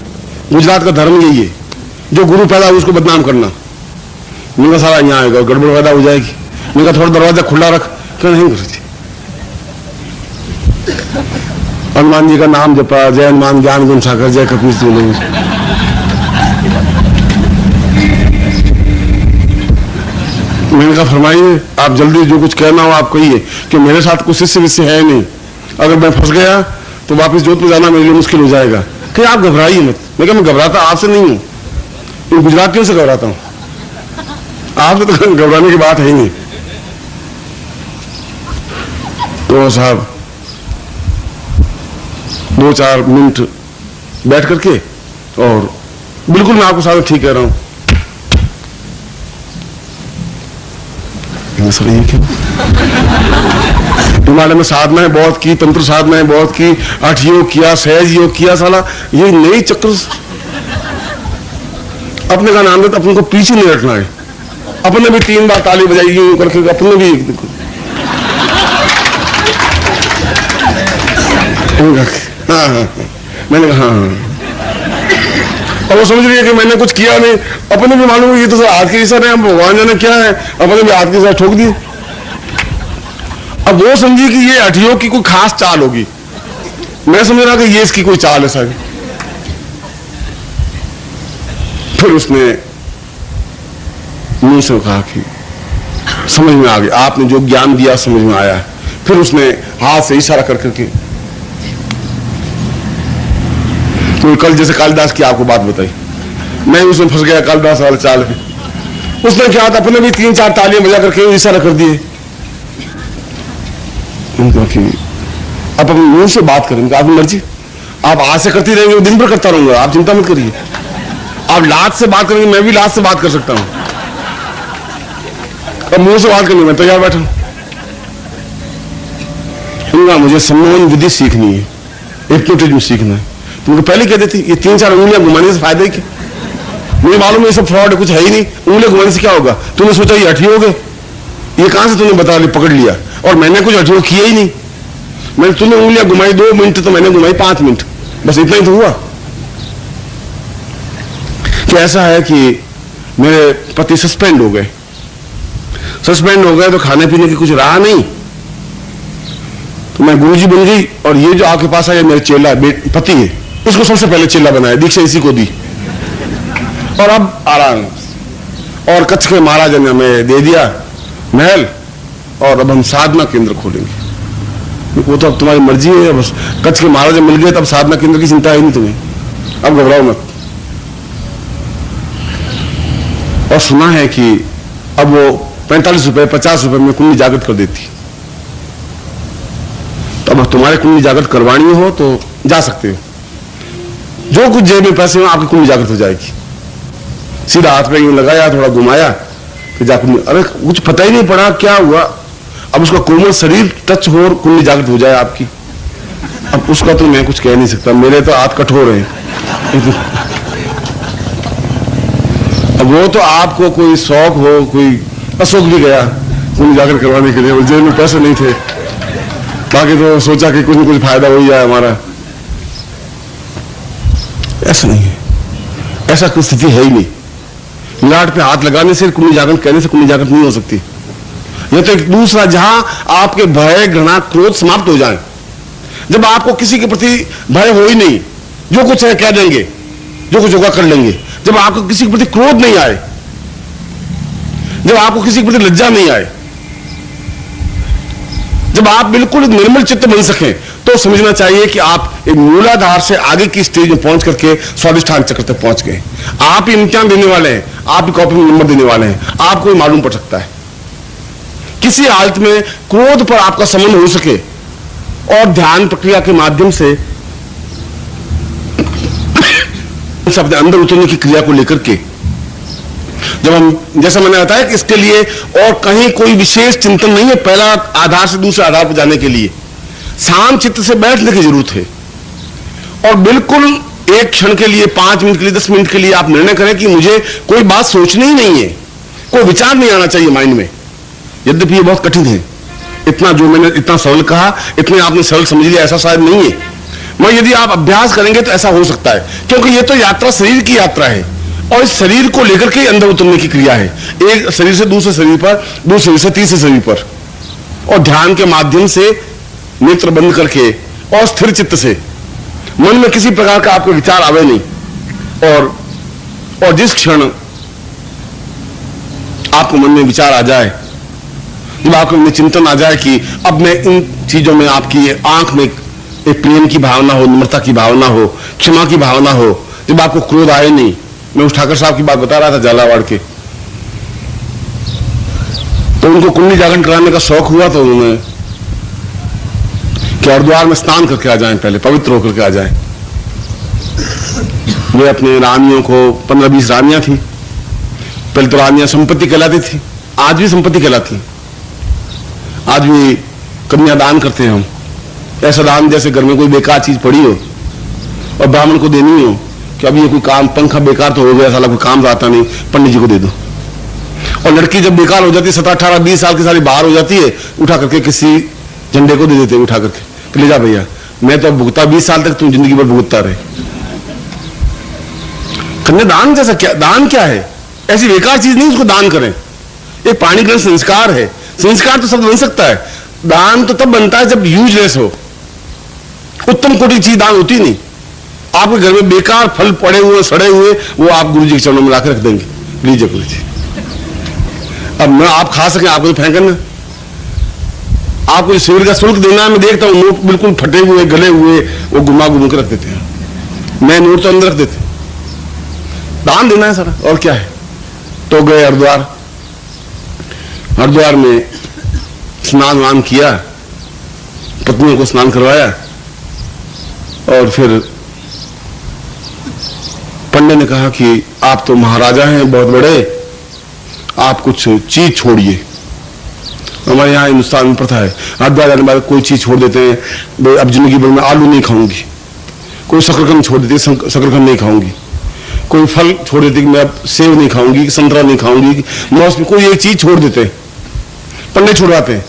गुजरात का धर्म यही है, जो गुरु पैदा हो उसको बदनाम करना। मेरा सारा यहाँ आएगा और गड़बड़ पैदा हो जाएगी। मेरा थोड़ा दरवाजा खुला रख, क्या नहीं करती। हनुमान जी का नाम जपा, जय हनुमान ज्ञान गुण सागर, जय कपीस जी। मैंने कहा फरमाइए, आप जल्दी जो कुछ कहना हो आप कहिए, कि मेरे साथ कुछ शिष्य विष्य है नहीं, अगर मैं फंस गया तो वापस जोधपुर जाना मेरे लिए मुश्किल हो जाएगा। कि आप घबराइए मत। मैं कहा मैं घबराता आपसे नहीं हूं, इन गुजरातियों से घबराता हूं, आपसे तो घबराने की बात है ही नहीं। तो साहब 2-4 मिनट बैठ करके, और बिल्कुल मैं आपको सारा ठीक कह रहा हूं। सर ये क्यों? हिमालय में साधनाएं बहुत की, तंत्र साधनाएं बहुत की, हठ योग किया, सहज योग किया, साला ये नई चक्र अपने का नाम देता, अपने को पीछे नहीं रखना है। अपने भी 3 बार ताली बजाई करके, अपने भी हाँ, मैंने कहा हाँ। और वो समझ रही है कि मैंने कुछ किया नहीं, अपने भी मालूम है ये तो सर हाथ के इशारे है, भगवान जाने क्या है, अपने भी हाथ के साथ ठोक दिए। अब वो समझी कि ये हठयोग की कोई खास चाल होगी, मैं समझ रहा कि ये इसकी कोई चाल है सारी। फिर उसने मुंह से कहा कि समझ में आ गया, आपने जो ज्ञान दिया समझ में आया। फिर उसने हाथ से इशारा कर करके, तो कल जैसे कालिदास की आपको बात बताई, मैं उसमें फंस गया कालिदास वाले चाल में। उसने क्या था, अपने भी 3-4 तालियां बजा करके इशारा कर दिए। उनका कि अब हम मुंह से बात करेंगे, आपकी मर्जी, आप आज से करती रहेंगे, दिन भर करता रहूंगा, आप चिंता मत करिए। आप लात से बात करेंगे, मैं भी लात से बात कर सकता हूं। अब मुंह से बात करने में तैयार बैठा हूं। उनका मुझे सम्मोहन विधि सीखनी है, हिप्नोटिज्म सीखना है। तुमको पहले कह देती, ये 3-4 उंगलियां घुमाने से फायदा ही क्या? मुझे मालूम है ये सब फ्रॉड है, कुछ है ही नहीं। उंगलियां घुमाने से क्या होगा? तूने सोचा ये हठी हो गए, ये कहां से तूने बता लिया, पकड़ लिया, और मैंने कुछ हठी किया ही नहीं। मैंने तूने उंगलियां घुमाई 2 मिनट, तो मैंने घुमाई 5 मिनट, बस इतना ही तो हुआ। कि ऐसा है कि मेरे पति सस्पेंड हो गए। सस्पेंड हो गए तो खाने पीने की कुछ रहा नहीं, तो मैं गुरुजी बन गई। और ये जो आपके पास आया मेरे चेला पति है, इसको सबसे पहले चेला बनाया, दीक्षा इसी को दी, और अब आराम। और कच्छ के महाराजा ने हमें दे दिया महल, और अब हम साधना केंद्र खोलेंगे। वो तो अब तुम्हारी मर्जी है, बस कच्छ के महाराजा मिल गए, तब साधना केंद्र की चिंता है नहीं तुम्हें, अब घबराओ मत। और सुना है कि अब वो 45 रुपए 50 रुपए में कुंडली जागृत कर देती। तो अब तुम्हारे कुंडली जागृत करवानी हो तो जा सकते हो, जो कुछ जेब में पैसे हो आपकी कुंडली जागृत हो जाएगी। सीधा हाथ पे यूं लगाया, थोड़ा घुमाया, फिर जाकर अरे कुछ पता ही नहीं पड़ा क्या हुआ। अब उसका कोमल शरीर टच हो और कुंडली जागृत हो जाए आपकी। अब उसका तो मैं कुछ कह नहीं सकता, मेरे तो हाथ कठोर हैं। अब वो तो आपको कोई शौक हो, कोई अशोक भी गया कुंडली जागृत करवाने के लिए, जेब में पैसे नहीं थे, बाकी तो सोचा कि कुछ न कुछ फायदा हो ही जाए हमारा। ऐसा नहीं है, ऐसा कोई स्थिति है ही नहीं। लाट पे हाथ लगाने से कुंडली जागृत, कहने से कुंडली जागृत नहीं हो सकती। यह तो एक दूसरा, जहां आपके भय घृणा क्रोध समाप्त हो जाए, जब आपको किसी के प्रति भय हो ही नहीं, जो कुछ है कह देंगे, जो कुछ होगा कर लेंगे, जब आपको किसी के प्रति क्रोध नहीं आए, जब आपको किसी के प्रति लज्जा नहीं आए, जब आप बिल्कुल निर्मल चित्त बन सकें, तो समझना चाहिए कि आप एक मूलाधार से आगे की स्टेज में पहुंच करके स्वादिष्ठान चक्र तक पहुंच गए। आप ही इम्तिहान देने वाले हैं, आप ही कॉपी में नंबर देने वाले हैं, आपको ही मालूम पड़ सकता है। किसी हालत में क्रोध पर आपका समन हो सके और ध्यान प्रक्रिया के माध्यम से अपने अंदर उतरने की क्रिया को लेकर के, जब हम, जैसा मैंने बताया कि इसके लिए और कहीं कोई विशेष चिंतन नहीं है, पहला आधार से दूसरे आधार पर जाने के लिए शांत चित्त से बैठने की जरूरत है। और बिल्कुल एक क्षण के लिए, 5 मिनट के लिए, 10 मिनट के लिए आप निर्णय करें कि मुझे कोई बात सोचनी ही नहीं है, कोई विचार नहीं आना चाहिए माइंड में। यद्यपि ये बहुत कठिन है, इतना जो मैंने इतना सरल कहा, इतने आपने सरल समझ लिया, ऐसा शायद नहीं है, मगर यदि आप अभ्यास करेंगे तो ऐसा हो सकता है। क्योंकि ये तो यात्रा शरीर की यात्रा है, और इस शरीर को लेकर के अंदर उतरने की क्रिया है, एक शरीर से दूसरे शरीर पर, दूसरे शरीर से तीसरे शरीर पर, और ध्यान के माध्यम से नेत्र बंद करके और स्थिर चित्त से, मन में किसी प्रकार का आपको विचार आवे नहीं। और जिस क्षण आपको मन में विचार आ जाए, जब आपको में चिंतन आ जाए कि अब मैं इन चीजों में, आपकी आंख में एक प्रेम की भावना हो, नम्रता की भावना हो, क्षमा की भावना हो, जब आपको क्रोध आए नहीं। मैं उस ठाकर साहब की बात बता रहा था झालावाड़ के, तो उनको कुंडली जागरण कराने का शौक हुआ, तो उन्होंने कि हरिद्वार में स्नान करके आ जाएं, पहले पवित्र होकर के आ जाएं। वे अपने रानियों को, 15-20 रानियां थी, पहले तो रानियां संपत्ति कहलाती थी, आज भी संपत्ति कहलाती, आज भी कन्यादान करते हैं हम। ऐसा दान जैसे घर में कोई बेकार चीज पड़ी हो और ब्राह्मण को देनी हो कि अभी ये कोई काम, पंखा बेकार तो हो गया, साला कोई काम आता नहीं, पंडित जी को दे दो। और लड़की जब बेकार हो जाती है, 17, 18, 20 साल की सारी बाहर हो जाती है, उठा करके किसी झंडे को दे देते हैं, उठा करके ले जा भैया, मैं तो भुगता 20 साल तक, तुम जिंदगी भर भुगतता रहे। कन्यादान जैसा क्या दान, क्या है? ऐसी बेकार चीज नहीं, उसको दान करें। एक प्राणीग्रहण संस्कार है। संस्कार तो शब्द बन सकता है, दान तो तब बनता है जब यूजलेस हो, उत्तम कोटि की चीज दान होती नहीं। आपके घर में बेकार फल पड़े हुए, सड़े हुए, वो आप गुरु जी के चरणों में लाकर रख देंगे, लीजिए गुरु जी। अब मैं आप खा सके, आपको तो फेंकना, आपको शिविर का शुल्क देना है। मैं देखता हूँ नोट बिल्कुल फटे हुए, गले हुए, वो घुमा घुमा के रख देते हैं। मैं नोट तो अंदर रख देते, दान देना है सारा, और क्या है। तो गए हरिद्वार। हरिद्वार में स्नान वान किया, पत्नियों को स्नान करवाया और फिर पंडित ने कहा कि आप तो महाराजा हैं बहुत बड़े, आप कुछ चीज छोड़िए। हमारे यहाँ हिंदुस्तान में प्रथा है, हरिद्वार जाने वाले कोई चीज छोड़ देते हैं। अब जिंदगी भर में आलू नहीं खाऊंगी, कोई शकरकंद छोड़ देती है, शकरकंद नहीं खाऊंगी, कोई फल छोड़ देती कि मैं अब सेब नहीं खाऊंगी, संतरा नहीं खाऊंगी, मौसमी, कोई एक चीज छोड़ देते हैं, पंडित छुड़वाते हैं।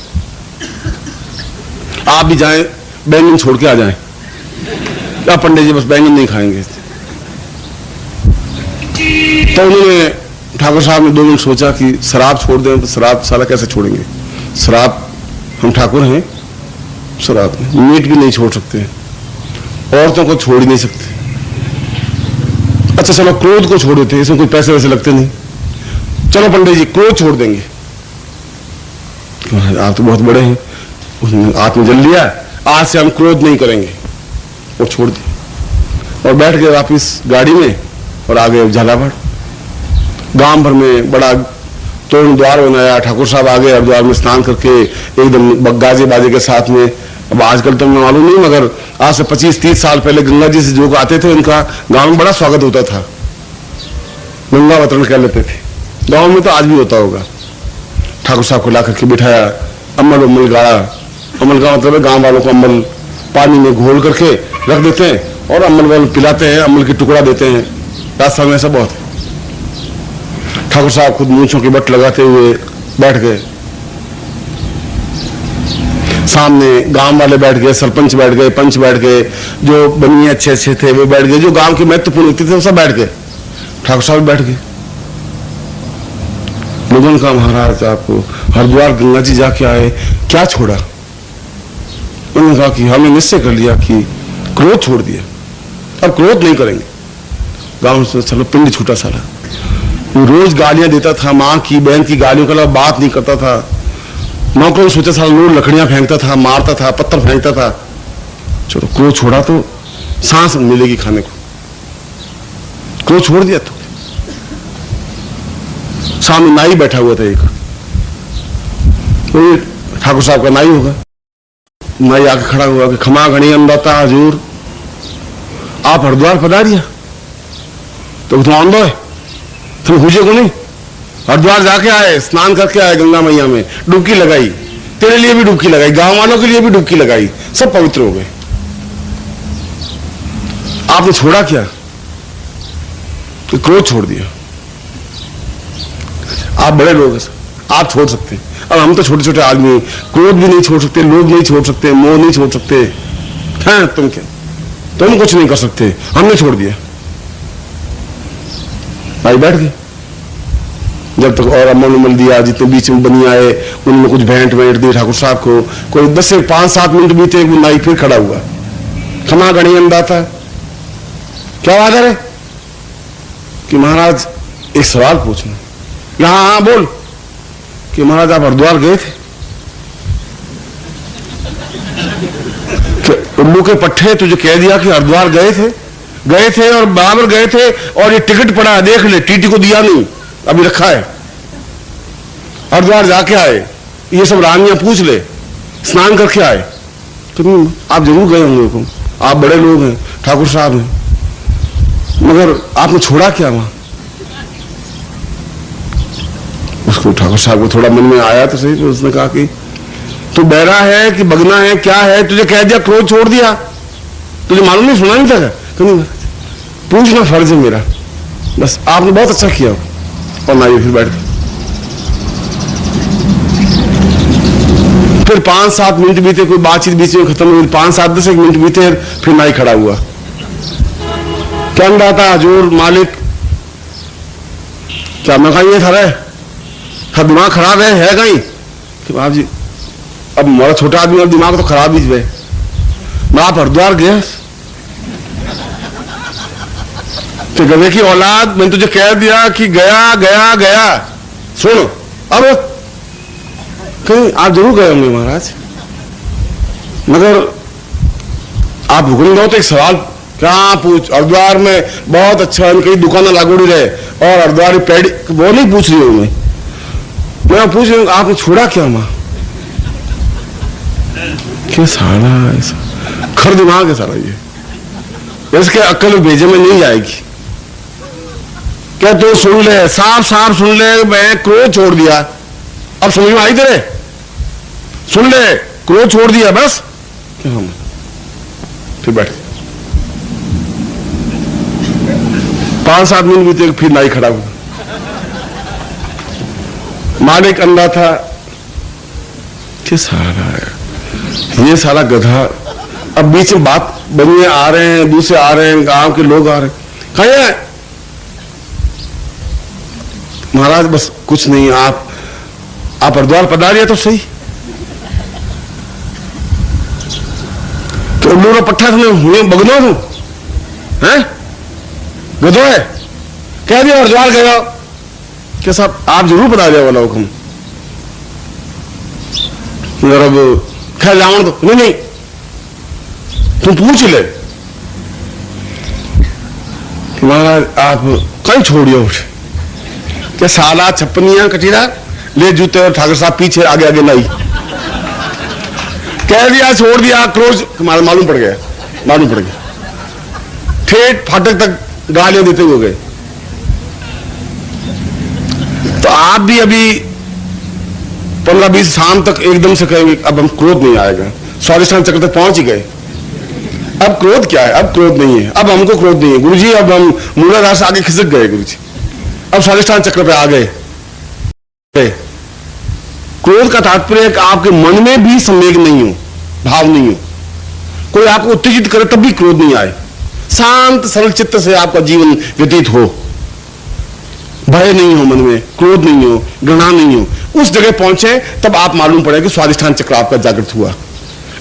आप भी जाएं, बैंगन छोड़ के आ जाएं। क्या पंडित जी बस बैंगन नहीं खाएंगे। तो उन्होंने, ठाकुर साहब ने 2 मिनट सोचा कि शराब छोड़ दें, तो शराब साला कैसे छोड़ेंगे, शराब, हम ठाकुर हैं, शराब मीट भी नहीं छोड़ सकते, औरतों को छोड़ ही नहीं सकते। अच्छा चलो क्रोध को छोड़ देते, इसमें कोई पैसे वैसे लगते नहीं, चलो पंडित जी क्रोध छोड़ देंगे। आप तो बहुत बड़े हैं, उसने आत्म जल लिया, आज से हम क्रोध नहीं करेंगे, वो छोड़ दिया और बैठ गए वापिस गाड़ी में और आ गए झालावाड़। गांव भर में बड़ा तोरण द्वार बनाया, ठाकुर साहब आ गए हरिद्वार में स्नान करके एकदम गाजे बाजे के साथ में। अब आजकल तो मालूम नहीं, मगर आज से 25-30 साल पहले गंगा जी से जो आते थे उनका गांव में बड़ा स्वागत होता था, गंगा अवतरण कर लेते थे। गांव में तो आज भी होता होगा। ठाकुर साहब को ला करके बिठाया, अम्मल उम्मल गाड़ा। अम्मल का मतलब है गांव वालों को अम्मल पानी में घोल करके रख देते हैं और अम्मल वाले पिलाते हैं, अम्मल की टुकड़ा देते हैं। राजस्थान में ऐसा बहुत है। ठाकुर साहब खुद मूंछों की बट लगाते हुए बैठ गए, सामने गांव वाले बैठ गए, सरपंच बैठ गए, पंच बैठ गए, जो बनिए अच्छे अच्छे थे वो बैठ गए, जो गांव के महत्वपूर्ण व्यक्ति थे वो सब बैठ गए। ठाकुर साहब बैठ गए। लोगों ने कहा महाराज आपको हरिद्वार गंगा जी जाके आए, क्या छोड़ा? उन्होंने कहा कि हमने निश्चय कर लिया कि क्रोध छोड़ दिया, अब क्रोध नहीं करेंगे। गांव से चलो पिंड छूटा सारा। रोज गालियां देता था, माँ की बहन की गालियों के अलावा बात नहीं करता था। नौकरों सोचा था, लोग लकड़ियां फेंकता था, मारता था, पत्थर फेंकता था। चलो क्रोध छोड़ा तो सांस मिलेगी खाने को, क्रोध छोड़ दिया तो। सामने नाई बैठा हुआ था एक, ठाकुर साहब का नाई होगा। नाई आके खड़ा हुआ कि खमा घड़ी अंदाता हजूर, आप हरिद्वार पधारिया तो तुम आंदो है, तुम हुजे को नहीं, हरिद्वार जाके आए, स्नान करके आए गंगा मैया में, डुबकी लगाई, तेरे लिए भी डुबकी लगाई, गांव वालों के लिए भी डुबकी लगाई, सब पवित्र हो गए। आपने छोड़ा क्या? तो क्रोध छोड़ दिया। आप बड़े लोग हैं, आप छोड़ सकते हैं। अब हम तो छोटे छोटे आदमी, क्रोध भी नहीं छोड़ सकते, लोभ नहीं छोड़ सकते, मोह नहीं छोड़ सकते हैं। तुम क्या, तुम कुछ नहीं कर सकते, हमने छोड़ दिया। भाई बैठ गए। जब तक और अमल उमल दिया, जितने बीच में बनी आए उनमें कुछ भेंट वेंट दी ठाकुर साहब को। कोई 10 से 5-7 मिनट बीते, वो नाई फिर खड़ा हुआ, क्षमा गणी अंदाता, क्या बात है कि महाराज एक सवाल पूछना। हाँ हाँ बोल। कि महाराज आप हरिद्वार गए थे? उल्लू के पट्टे तुझे कह दिया कि हरिद्वार गए थे और बराबर गए थे, और ये टिकट पड़ा है, देख ले, टीटी को दिया नहीं, अभी रखा है। हरिद्वार जाके आए, ये सब रानियां पूछ ले, स्नान करके आए। तो आप जरूर गए होंगे, आप बड़े लोग हैं, ठाकुर साहब हैं, मगर आपने छोड़ा क्या वहां? उसको ठाकुर साहब को थोड़ा मन में आया तो सही, तो उसने कहा कि तू बहरा है कि बगना है, क्या है? तुझे कह दिया क्रोध छोड़ दिया, तुझे मालूम नहीं, सुना नहीं था? तो नहीं, पूछना फर्ज है मेरा, बस आपने बहुत अच्छा किया। और ना ये फिर बैठ गए। फिर 5-7 मिनट बीते, कोई बातचीत बीच में खत्म हुई, 5-7-10 मिनट बीते, फिर नाई खड़ा हुआ, क्या रहा था? हजूर मालिक, क्या मैं कहा ये था रे, दिमाग खराब है कहीं? कि बाप जी अब मेरा छोटा आदमी, अब दिमाग तो खराब ही है। मैं आप हरिद्वार गए तो गधे की औलाद, मैंने तुझे कह दिया कि गया गया गया। सुनो अब कहीं आप जरूर गए होंगे महाराज, मगर आप हुक्म दो तो एक सवाल क्या पूछ। हरिद्वार में बहुत अच्छा कई दुकान लागोड़ी रहे, और अर्धवारी पैडी, वो नहीं पूछ रही हूं मैं पूछ रही हूँ आपने छोड़ा क्या मां? क्या सारा ऐसा खर दिमाग है सारा ये, इसके अक्ल भेजे में नहीं जाएगी। क्या तो सुन ले, साफ साफ सुन ले, मैं क्रोध छोड़ दिया। अब समझ में आई तेरे? सुन ले, क्रोध छोड़ दिया बस। फिर बैठ 5-7 मिनट बीते, फिर नाई खड़ा हुआ। मालिक अंधा था। क्या सारा है ये सारा गधा। अब बीच में बात बनिए आ रहे हैं, दूसरे आ रहे हैं, गांव के लोग आ रहे हैं। कहीं है महाराज? बस कुछ नहीं, आप हरिद्वार पधारिए तो सही। तो उल्लू पट्टा हुए बगनो हूं हैं, गधो है। कह दिया हरिद्वार गया क्या साहब? आप जरूर पधारिए वाला हुक्म। अब खैर जाओ तो नहीं, तुम पूछ ले कि महाराज आप कहीं छोड़िए उठ। क्या साला छप्पनिया कटीरा ले जूते और ठाकर साहब पीछे, आगे आगे नहीं। कह दिया छोड़ दिया, क्रोध मालूम पड़ गया। ठेठ फाटक तक गालियां देते हुए गए। तो आप भी अभी 15-20 शाम तक एकदम से कहेंगे अब हम क्रोध नहीं आएगा। स्वादिष्ठान चक्र तक पहुंच ही गए। अब क्रोध क्या है? अब क्रोध नहीं है, अब हमको क्रोध नहीं है गुरुजी। अब हम मूलाधार से आगे खिसक गए गुरुजी, अब स्वादिष्ठान चक्र पे आ गए। क्रोध का तात्पर्य है कि आपके मन में भी संवेग नहीं हो, भाव नहीं हो। कोई आपको उत्तेजित करे तब भी क्रोध नहीं आए। शांत सरल चित्त से आपका जीवन व्यतीत हो, भय नहीं हो मन में, क्रोध नहीं हो, घृणा नहीं हो। उस जगह पहुंचे तब आप मालूम पड़े कि स्वादिष्ठान चक्र आपका जागृत हुआ।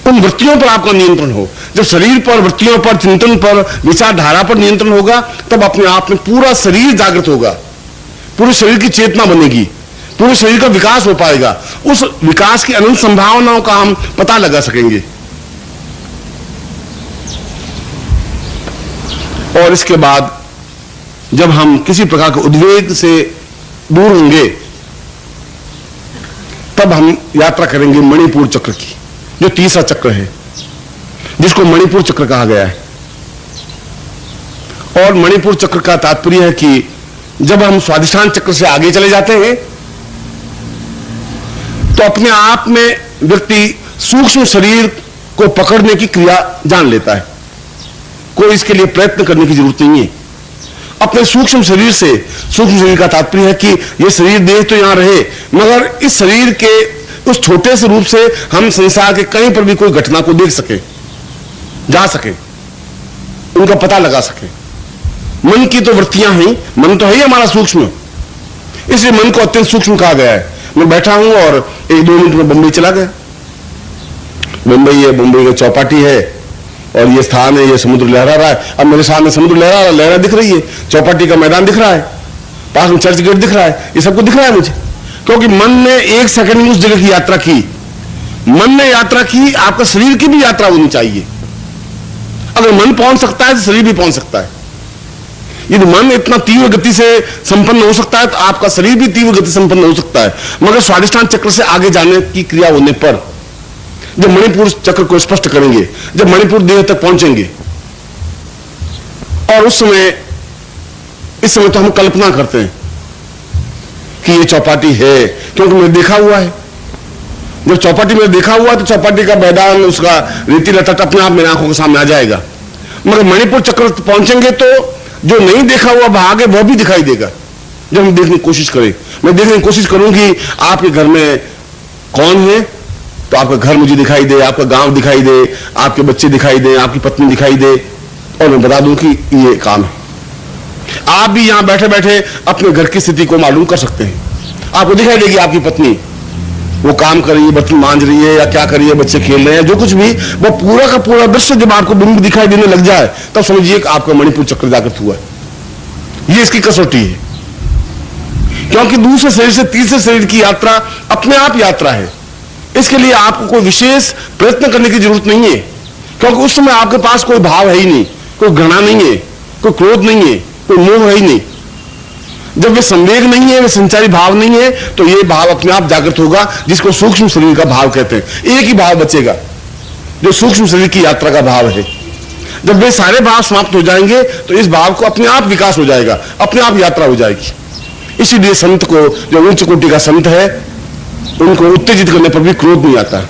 उन वृत्तियों पर आपका नियंत्रण हो। जब शरीर पर, वृत्तियों पर, चिंतन पर, विचारधारा पर नियंत्रण होगा तब अपने आप में पूरा शरीर जागृत होगा, पूरे शरीर की चेतना बनेगी, पूरे शरीर का विकास हो पाएगा। उस विकास की अनंत संभावनाओं का हम पता लगा सकेंगे। और इसके बाद जब हम किसी प्रकार के उद्वेग से दूर होंगे तब हम यात्रा करेंगे मणिपुर चक्र की, जो तीसरा चक्र है, जिसको मणिपुर चक्र कहा गया है। और मणिपुर चक्र का तात्पर्य है कि जब हम स्वादिष्ठान चक्र से आगे चले जाते हैं तो अपने आप में व्यक्ति सूक्ष्म शरीर को पकड़ने की क्रिया जान लेता है। कोई इसके लिए प्रयत्न करने की जरूरत नहीं है। अपने सूक्ष्म शरीर से, सूक्ष्म शरीर का तात्पर्य है कि यह शरीर देह तो यहां रहे मगर इस शरीर के उस छोटे से रूप से हम संसार के कहीं पर भी कोई घटना को देख सके, जा सके, उनका पता लगा सके। मन की तो वृत्तियां हैं, मन तो है ही हमारा सूक्ष्म, इसलिए मन को अत्यंत सूक्ष्म कहा गया है। मैं बैठा हूं और 1-2 मिनट में बंबई चला गया। मुंबई है, मुंबई का चौपाटी है और ये स्थान है, ये समुद्र लहरा रहा है। अब मेरे सामने समुद्र लहरा दिख रही है, चौपाटी का मैदान दिख रहा है, पास में चर्च गेट दिख रहा है, ये सब कुछ दिख रहा है मुझे, क्योंकि मन ने 1 सेकंड में उस जगह की यात्रा की। मन ने यात्रा की, आपका शरीर की भी यात्रा होनी चाहिए। अगर मन पहुंच सकता है तो शरीर भी पहुंच सकता है। यदि मन इतना तीव्र गति से संपन्न हो सकता है तो आपका शरीर भी तीव्र गति संपन्न हो सकता है। मगर स्वादिष्ठान चक्र से आगे जाने की क्रिया होने पर, जब मणिपुर चक्र को स्पष्ट करेंगे, जब मणिपुर देह तक पहुंचेंगे, और इस समय तो हम कल्पना करते हैं कि ये चौपाटी है, क्योंकि मैंने देखा हुआ है। जब चौपाटी में देखा हुआ तो चौपाटी का मैदान, उसका रेतीला तट अपने आप मेरी आंखों के सामने आ जाएगा। मगर मणिपुर चक्र पहुंचेंगे तो जो नहीं देखा हुआ भाग है वह भी दिखाई देगा। जब हम देखने की कोशिश करें, मैं देखने की कोशिश करूंगी आपके घर में कौन है तो आपका घर मुझे दिखाई दे, आपका गांव दिखाई दे, आपके बच्चे दिखाई दे, आपकी पत्नी दिखाई दे, और मैं बता दूं कि ये काम है। आप भी यहां बैठे बैठे अपने घर की स्थिति को मालूम कर सकते हैं। आपको दिखाई देगी आपकी पत्नी, वो काम कर रही है, बर्तन मांज रही है या क्या कर रही है, बच्चे खेल रहे हैं, जो कुछ भी, वो पूरा का पूरा दृश्य जब आपको बिंब दिखाई देने लग जाए तब समझिए कि आपका मणिपुर चक्र जागृत हुआ है। ये इसकी कसौटी है, क्योंकि दूसरे शरीर से तीसरे शरीर की यात्रा अपने आप यात्रा है। इसके लिए आपको कोई विशेष प्रयत्न करने की जरूरत नहीं है, क्योंकि उस समय आपके पास कोई भाव है ही नहीं, कोई घृणा नहीं है, कोई क्रोध नहीं है, कोई मोह है ही नहीं। जब वे संवेग नहीं है, वे संचारी भाव नहीं है, तो ये भाव अपने आप जागृत होगा, जिसको सूक्ष्म शरीर का भाव कहते हैं। एक ही भाव बचेगा जो सूक्ष्म शरीर की यात्रा का भाव है। जब वे सारे भाव समाप्त हो जाएंगे तो इस भाव को अपने आप विकास हो जाएगा, अपने आप यात्रा हो जाएगी। इसीलिए संत को, जो उच्च कोटि का संत है, उनको उत्तेजित करने पर भी क्रोध नहीं आता।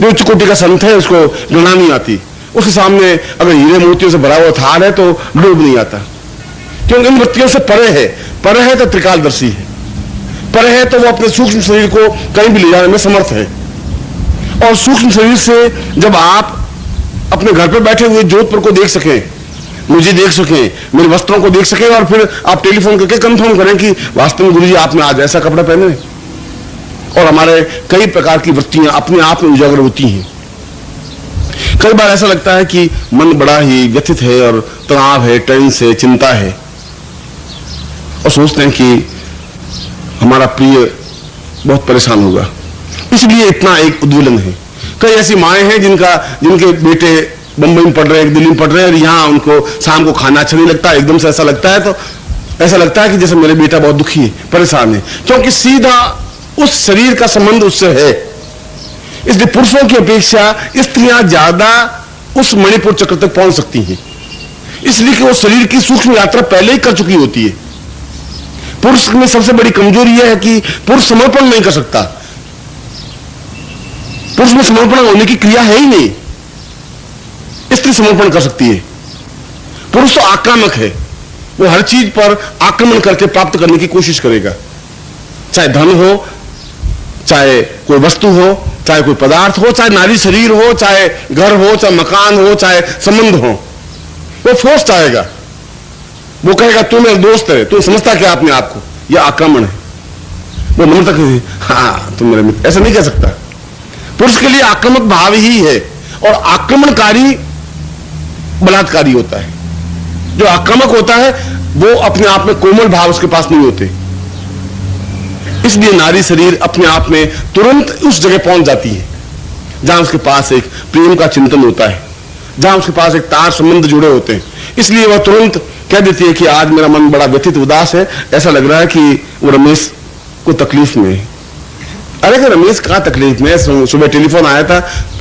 जो उच्च कोटि का संत है उसको घृणा नहीं आती, उसके सामने अगर हीरे मोतियों से भरा हुआ थाल है तो लोभ नहीं आता, क्योंकि इन वृत्तियों से परे है। परे है तो त्रिकालदर्शी है, परे है तो वो अपने सूक्ष्म शरीर को कहीं भी ले जाने में समर्थ है। और सूक्ष्म शरीर से जब आप अपने घर पर बैठे हुए जोधपुर को देख सकें, मुझे देख सकें, मेरे वस्त्रों को देख सकें, और फिर आप टेलीफोन करके कंफर्म करें कि वास्तव में गुरुजी आपने आज ऐसा कपड़ा पहने, और हमारे कई प्रकार की वृत्तियां अपने आप में उजागर होती हैं। कई बार ऐसा लगता है कि मन बड़ा ही व्यथित है और तनाव है, टेंस है, चिंता है, और सोचते हैं कि हमारा प्रिय बहुत परेशान होगा, इसलिए इतना एक उद्वेलन है। कई ऐसी माएँ हैं जिनके बेटे बंबई में पढ़ रहे हैं, दिल्ली में पढ़ रहे हैं, और यहाँ उनको शाम को खाना अच्छा नहीं लगता। एकदम से ऐसा लगता है, तो ऐसा लगता है कि जैसे मेरे बेटा बहुत दुखी है, परेशान है, क्योंकि सीधा उस शरीर का संबंध उससे है। इसलिए पुरुषों की अपेक्षा स्त्रियां ज्यादा उस मणिपुर चक्र तक पहुंच सकती हैं, इसलिए कि वो शरीर की सूक्ष्म यात्रा पहले ही कर चुकी होती है। पुरुष में सबसे बड़ी कमजोरी यह है कि पुरुष समर्पण नहीं कर सकता। पुरुष में समर्पण होने की क्रिया है ही नहीं। स्त्री समर्पण कर सकती है, पुरुष तो आक्रामक है, वो हर चीज पर आक्रमण करके प्राप्त करने की कोशिश करेगा, चाहे धन हो, चाहे कोई वस्तु हो, चाहे कोई पदार्थ हो, चाहे नारी शरीर हो, चाहे घर हो, चाहे मकान हो, चाहे संबंध हो, वो फोर्स चाहेगा। वो कहेगा तू मेरा दोस्त है, तू समझता क्या अपने आप को, यह आक्रमण है। वो नम्रता कहे हाँ तुम मेरा मित्र, ऐसा नहीं कह सकता। पुरुष के लिए आक्रामक भाव ही है, और आक्रमणकारी बलात्कारी होता है। जो आक्रामक होता है वो अपने आप में कोमल भाव उसके पास नहीं होते। इसलिए नारी शरीर अपने आप में तुरंत उस जगह पहुंच जाती है जहां उसके पास एक प्रेम का चिंतन होता है, जहां उसके पास एक तार संबंध जुड़े होते हैं। इसलिए वह तुरंत कह देती है कि आज मेरा मन बड़ा व्यथित उदास है, ऐसा लग रहा है कि वो रमेश को तकलीफ में है। अरे कि रमेश कहाँ तकलीफ में है? सुबह टेलीफोन आया था,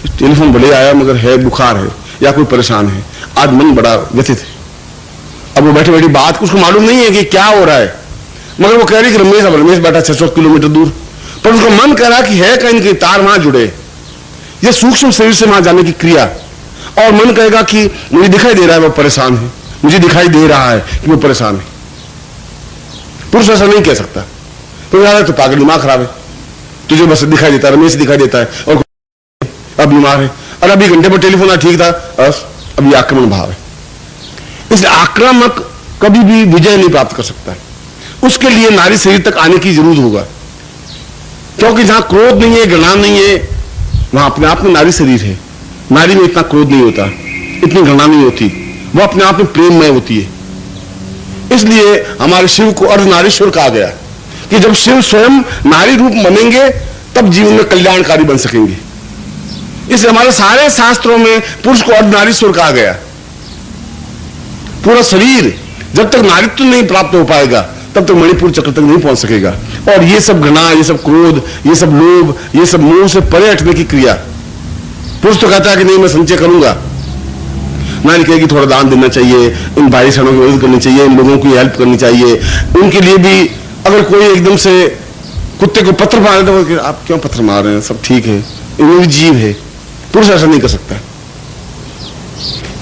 टेलीफोन भले आया मगर है बुखार है या कोई परेशान है, आज मन बड़ा व्यथित है। अब वो बैठे बैठी बात उसको मालूम नहीं है कि क्या हो रहा है, मगर वो कह रही कि रमेश बैठा 600 किलोमीटर दूर, पर उसका मन कह रहा कि है कहीं के तार वहां जुड़े। ये सूक्ष्म शरीर से वहां जाने की क्रिया, और मन कहेगा कि मुझे दिखाई दे रहा है वो परेशान है, मुझे दिखाई दे रहा है कि वो परेशान है। पुरुष ऐसा नहीं कह सकता, तो यार तो पागल, दिमाग खराब है, तुझे बस दिखाई देता है, रमेश दिखाई देता है और अब बीमार है, और अभी घंटे पर टेलीफोन आया ठीक था, बस अभी आक्रमण भाव है। इसलिए आक्रामक कभी भी विजय नहीं प्राप्त कर सकता, उसके लिए नारी शरीर तक आने की जरूरत होगा, क्योंकि जहां क्रोध नहीं है, घृणा नहीं है, वहां अपने आप में नारी शरीर है। नारी में इतना क्रोध नहीं होता, इतनी घृणा नहीं होती, वो अपने आप में प्रेममय होती है। इसलिए हमारे शिव को अर्धनारीश्वर कहा गया कि जब शिव स्वयं नारी रूप बनेंगे तब जीवन में कल्याणकारी बन सकेंगे। इसलिए हमारे सारे शास्त्रों में पुरुष को अर्धनारीश्वर कहा गया। पूरा शरीर जब तक नारित्व नहीं प्राप्त हो पाएगा तब तक मणिपुर चक्र तक नहीं पहुंच सकेगा। और ये सब घृणा, ये सब क्रोध, ये सब लोभ, ये सब मोह से परे हटने की क्रिया। पुरुष तो कहता है कि नहीं मैं संचय करूंगा, नारी कहेगी थोड़ा दान देना चाहिए, इन भाई बहनों की मदद करनी चाहिए, इन लोगों की हेल्प करनी चाहिए। उनके लिए भी अगर कोई एकदम से कुत्ते को पत्थर मारे तो आप क्यों पत्थर मार रहे हैं, सब ठीक है, वो भी जीव है। पुरुष ऐसा नहीं कर सकता।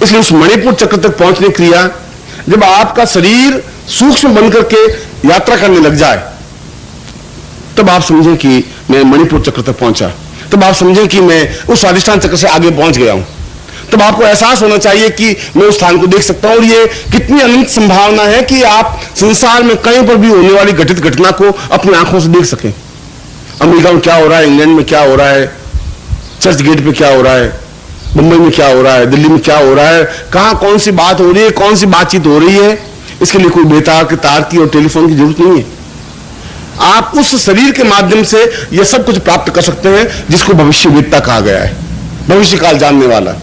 इसलिए उस मणिपुर चक्र तक पहुंचने की क्रिया, जब आपका शरीर सूक्ष्म बनकर के यात्रा करने लग जाए तब आप समझें कि मैं मणिपुर चक्र तक पहुंचा, तब आप समझें कि मैं उस स्वादिष्ठान चक्र से आगे पहुंच गया हूं। तब आपको एहसास होना चाहिए कि मैं उस स्थान को देख सकता हूं, और ये कितनी अनंत संभावना है कि आप संसार में कहीं पर भी होने वाली घटित घटना को अपनी आंखों से देख सकें। अमेरिका में क्या हो रहा है, इंग्लैंड में क्या हो रहा है, चर्च गेट पे क्या हो रहा है, मुंबई में क्या हो रहा है, दिल्ली में क्या हो रहा है, कहां कौन सी बात हो रही है, कौन सी बातचीत हो रही है, इसके लिए कोई बेतार के तार की और टेलीफोन की जरूरत नहीं है। आप उस शरीर के माध्यम से यह सब कुछ प्राप्त कर सकते हैं जिसको भविष्यवेत्ता कहा गया है, भविष्य काल जानने वाला।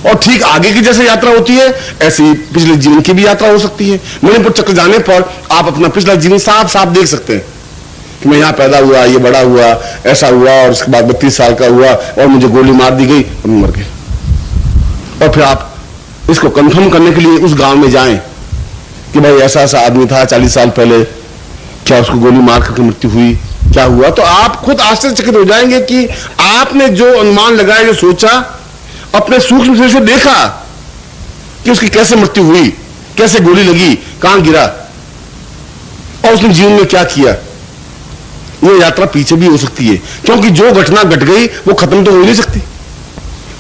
और ठीक आगे की जैसे यात्रा होती है ऐसी पिछले जीवन की भी यात्रा हो सकती है। मणिपुर चक्र जाने पर आप अपना पिछला जीवन साफ साफ देख सकते हैं कि मैं यहां पैदा हुआ, ये बड़ा हुआ, ऐसा हुआ, और उसके बाद 32 साल का हुआ और मुझे गोली मार दी गई और मैं मर गया। और फिर आप इसको कंफर्म करने के लिए उस गांव में जाएं कि भाई ऐसा ऐसा आदमी था 40 साल पहले, क्या उसको गोली मार करके मृत्यु हुई, क्या हुआ, तो आप खुद आश्चर्यचकित हो जाएंगे कि आपने जो अनुमान लगाया, जो सोचा, अपने सूक्ष्म शरीर से देखा कि उसकी कैसे मृत्यु हुई, कैसे गोली लगी, कहां गिरा और उसने जीवन में क्या किया। ये यात्रा पीछे भी हो सकती है, क्योंकि जो घटना घट गई वो खत्म तो हो नहीं सकती,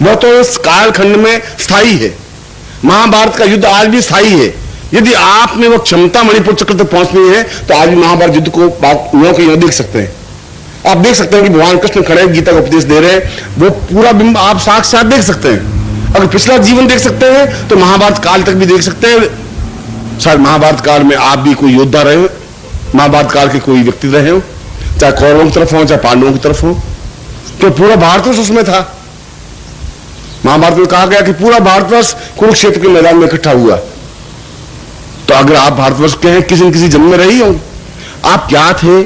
वह तो इस कालखंड में स्थायी है। महाभारत का युद्ध आज भी स्थायी है। यदि आप में वो क्षमता मणिपुर चक्र तक पहुंचनी है तो आज भी महाभारत युद्ध को यहां देख सकते हैं। आप देख सकते हैं कि भगवान कृष्ण खड़े गीता का उपदेश दे रहे हैं, वो पूरा बिंब आप साक्षात देख सकते हैं। अगर पिछला जीवन देख सकते हैं तो महाभारत काल तक भी देख सकते हैं। शायद महाभारत काल में आप भी कोई योद्धा रहे हो, महाभारत काल के कोई व्यक्ति रहे हो, चाहे कौरवों की तरफ हो चाहे पांडवों की तरफ हो, तो पूरा भारतवर्ष उसमें था। महाभारत में कहा गया कि पूरा भारतवर्ष कुरुक्षेत्र के मैदान में इकट्ठा हुआ। तो अगर आप भारतवर्ष के हैं, किसी न किसी जन्म में रही हो, आप क्या थे,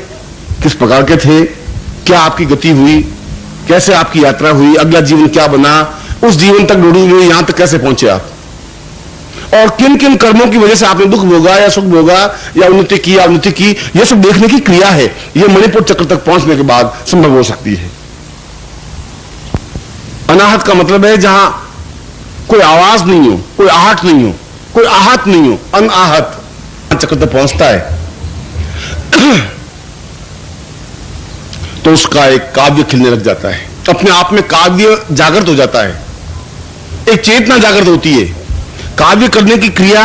किस प्रकार के थे, क्या आपकी गति हुई, कैसे आपकी यात्रा हुई, अगला जीवन क्या बना, उस जीवन तक ढूंढी हुई यहां तक कैसे पहुंचे आप, और किन किन कर्मों की वजह से आपने दुख भोगा या सुख भोगा या उन्नति की या अवनति की, यह सब देखने की क्रिया है। यह मणिपुर चक्र तक पहुंचने के बाद संभव हो सकती है। अनाहत का मतलब है जहां कोई आवाज नहीं हो, कोई आहट नहीं हो, कोई आहत नहीं हो, अनाहत चक्र तक पहुंचता है तो उसका एक काव्य खिलने लग जाता है, अपने आप में काव्य जागृत हो जाता है, एक चेतना जागृत होती है। काव्य करने की क्रिया,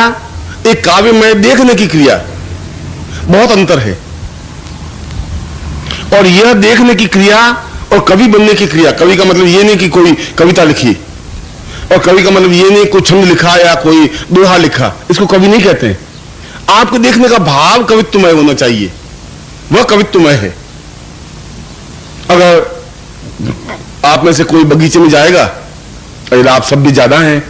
एक काव्य में देखने की क्रिया, बहुत अंतर है। और यह देखने की क्रिया और कवि बनने की क्रिया, कवि का मतलब यह नहीं कि कोई कविता लिखी, और कवि का मतलब यह नहीं कोई छंद लिखा या कोई दोहा लिखा, इसको कवि नहीं कहते। आपको देखने का भाव कवित्वमय होना चाहिए, वह कवित्वमय है। अगर आप में से कोई बगीचे में जाएगा, अगर आप सब भी ज्यादा हैं,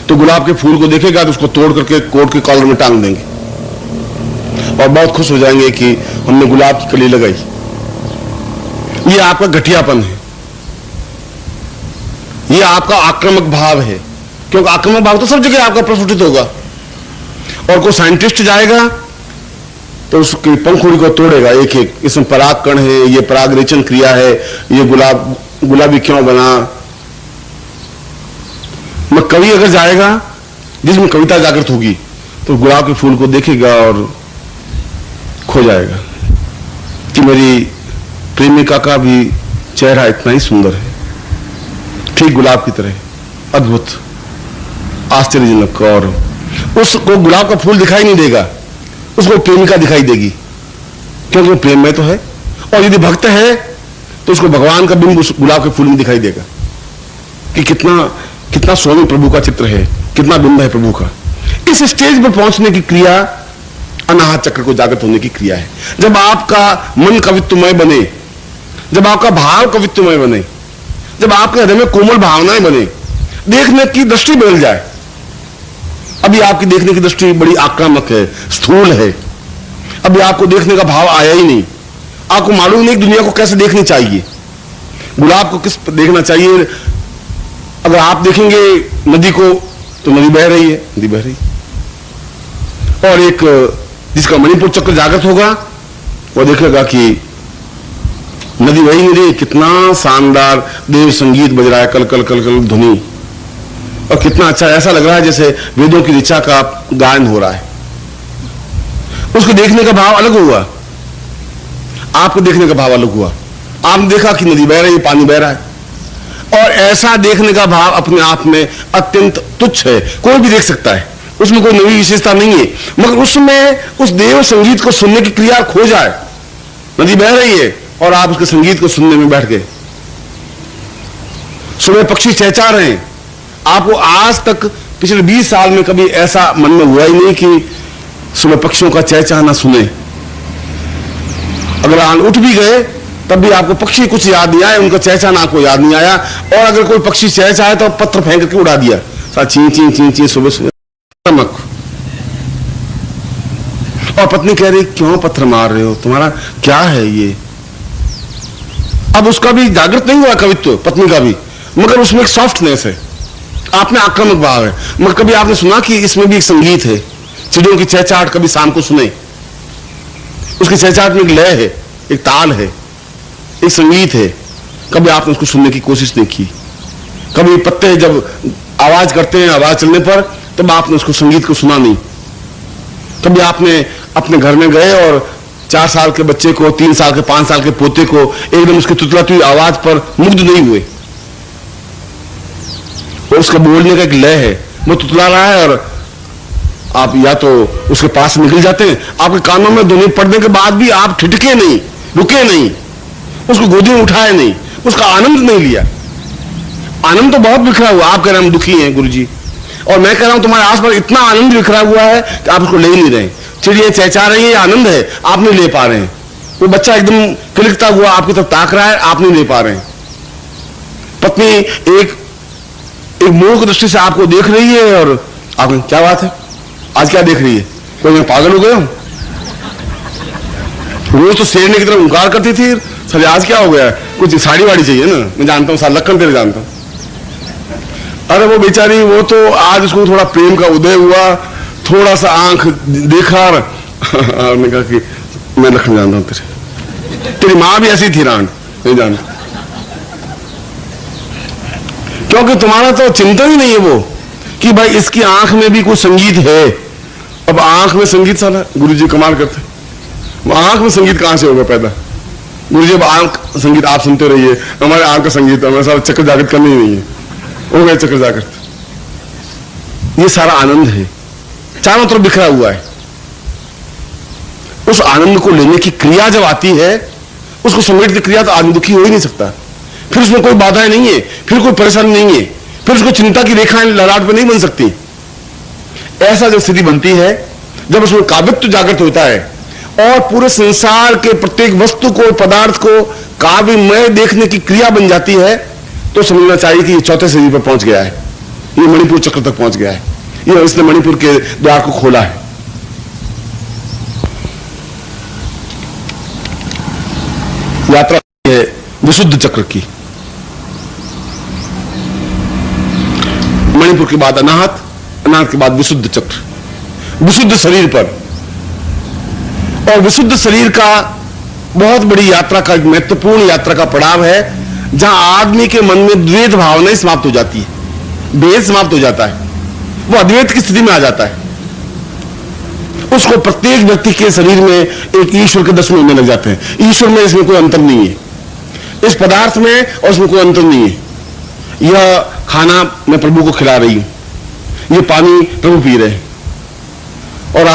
तो गुलाब के फूल को देखेगा तो उसको तोड़ करके कोट के कॉलर में टांग देंगे और बहुत खुश हो जाएंगे कि हमने गुलाब की कली लगाई। यह आपका घटियापन है, यह आपका आक्रामक भाव है, क्योंकि आक्रामक भाव तो सब जगह आपका प्रस्फुटित होगा। और कोई साइंटिस्ट जाएगा तो उसकी पंखुड़ी को तोड़ेगा एक एक, इसमें पराग कण है, ये पराग रेचन क्रिया है, ये गुलाबी क्यों बना। मैं कवि अगर जाएगा जिसमें कविता जागृत होगी तो गुलाब के फूल को देखेगा और खो जाएगा कि मेरी प्रेमिका का भी चेहरा इतना ही सुंदर है, ठीक गुलाब की तरह, अद्भुत, आश्चर्यजनक। और उसको गुलाब का फूल दिखाई नहीं देगा, उसको प्रेमिका दिखाई देगी, क्योंकि वो प्रेम में तो है। और यदि भक्त है तो उसको भगवान का बिंब उस गुलाब के फूल में दिखाई देगा कि कितना कितना स्वामी प्रभु का चित्र है, कितना बिंब है प्रभु का। इस स्टेज पर पहुंचने की क्रिया अनाहत चक्र को जागृत होने की क्रिया है। जब आपका मन कवित्वमय बने, जब आपका भाव कवित्वमय बने, जब आपके हृदय में कोमल भावनाएं बने, देखने की दृष्टि बदल जाए। अभी आपकी देखने की दृष्टि बड़ी आक्रामक है, स्थूल है, अभी आपको देखने का भाव आया ही नहीं, आपको मालूम नहीं दुनिया को कैसे देखनी चाहिए, गुलाब को किस देखना चाहिए। अगर आप देखेंगे नदी को तो नदी बह रही है, नदी बह रही है। और एक जिसका मणिपुर चक्र जागृत होगा वो देखेगा कि नदी वही नहीं रही, कितना शानदार देव संगीत बज रहा है, कल कल कल कल ध्वनि, और कितना अच्छा, ऐसा लग रहा है जैसे वेदों की ऋचा का गायन हो रहा है। उसको देखने का भाव अलग हुआ, आपको देखने का भाव अलग हुआ। आपने देखा कि नदी बह रही है, पानी बह रहा है, और ऐसा देखने का भाव अपने आप में अत्यंत तुच्छ है, कोई भी देख सकता है, उसमें कोई नई विशेषता नहीं है। मगर उसमें उस देव संगीत को सुनने की क्रिया खो जाए, नदी बह रही है और आप उसके संगीत को सुनने में बैठ गए, सुबह पक्षी चहचहा रहे हैं, आपको आज तक पिछले 20 साल में कभी ऐसा मन में हुआ ही नहीं कि सुबह पक्षियों का चहचहाना सुने। अगर उठ भी गए तब भी आपको पक्षी कुछ याद नहीं आया, उनका चहचहाना आपको याद नहीं आया। और अगर कोई पक्षी चहचहाए तो पत्थर फेंक करके उड़ा दिया, ची ची ची ची सुबह सुबह नमक। और पत्नी कह रही क्यों पत्थर मार रहे हो, तुम्हारा क्या है ये। अब उसका भी जागृत नहीं हुआ कवित्व, पत्नी का भी, मगर उसमें एक सॉफ्टनेस है, आप में आक्रामक भाव है। मगर कभी आपने सुना कि इसमें भी एक संगीत है, चिड़ियों की चहचहाट कभी शाम को सुने, उसकी चहचहाट में एक लय है, एक ताल है, एक संगीत है। कभी आपने उसको सुनने की कोशिश नहीं की। कभी पत्ते जब आवाज करते हैं, आवाज चलने पर, तब आपने उसको संगीत को सुना नहीं। कभी आपने अपने घर में गए और 4 साल के बच्चे को, 3 साल के, 5 साल के पोते को एकदम उसकी तुतलाती हुई आवाज पर मुग्ध नहीं हुए। और उसका बोलने का एक लय है, वो तुतला रहा है और आप या तो उसके पास से निकल जाते हैं, आपके कानों में ध्वनि पड़ने के बाद भी आप ठिठके नहीं, रुके नहीं, उसको गोदी में उठाए नहीं, उसका आनंद नहीं लिया। आनंद तो बहुत बिखरा हुआ, आप कह रहे हैं हम दुखी हैं गुरुजी, और मैं कह रहा हूं तुम्हारे आसपास इतना आनंद बिखरा हुआ है कि आप उसको ले ही नहीं रहे। चिड़िया चहचहा रही है, आनंद है, आप नहीं ले पा रहे हैं। वो बच्चा एकदम किलकता हुआ आपकी तरफ ताक रहा है, आप नहीं ले पा रहे हैं। पत्नी एक मूक दृष्टि से आपको देख रही है और आप क्या बात है, आज क्या देख रही है, कोई मैं पागल हो गया हूं। रोज तो शेरने की तरफ इंकार करती थी, सर आज क्या हो गया, कुछ साड़ी वाड़ी चाहिए ना, मैं जानता हूं, साल लखन तेरे जानता हूं। अरे वो बेचारी, वो तो आज उसको थोड़ा प्रेम का उदय हुआ, थोड़ा सा आंख देखा और ने कहा कि मैं लखन जानता हूं तेरी मां भी ऐसी थी रांड, नहीं जानता, क्योंकि तुम्हारा तो चिंतन ही नहीं है वो कि भाई इसकी आंख में भी कुछ संगीत है। अब आंख में संगीत, साला गुरुजी कमाल करते, आंख में संगीत कहां से होगा पैदा। गुरुजी अब आंख संगीत आप सुनते रहिए, हमारे आंख का संगीत हमें सारा चक्कर जागृत करनी ही नहीं है, हो गए चक्कर जागृत। ये सारा आनंद है, चारों तरफ बिखरा हुआ है। उस आनंद को लेने की क्रिया जब आती है, उसको समेटने की क्रिया, तो आदमी दुखी हो ही नहीं सकता। फिर उसमें कोई बाधाएं नहीं है, फिर कोई परेशानी नहीं है, फिर उसको चिंता की रेखाएं ललाट पे नहीं बन सकती। ऐसा जब स्थिति बनती है, जब उसमें काव्यत्व जागृत होता है और पूरे संसार के प्रत्येक वस्तु को, पदार्थ को काव्यमय देखने की क्रिया बन जाती है, तो समझना चाहिए कि ये चौथे शरीर पर पहुंच गया है, ये मणिपुर चक्र तक पहुंच गया है, ये इसने मणिपुर के द्वार को खोला है। यात्रा है विशुद्ध चक्र की। मणिपुर के बाद अनाहत, अनाहत के बाद विशुद्ध चक्र, विशुद्ध शरीर पर। और विशुद्ध शरीर का बहुत बड़ी यात्रा का, महत्वपूर्ण यात्रा का पड़ाव है, जहां आदमी के मन में द्वैत भावना समाप्त हो जाती है, भेद समाप्त हो जाता है, वो अद्वैत की स्थिति में आ जाता है। उसको प्रत्येक व्यक्ति के शरीर में एक ईश्वर के दर्शन होने लग जाते हैं। ईश्वर में इसमें कोई अंतर नहीं है, इस पदार्थ में और इसमें कोई अंतर नहीं है। यह खाना मैं प्रभु को खिला रही हूं, ये पानी प्रभु पी रहे हैं, और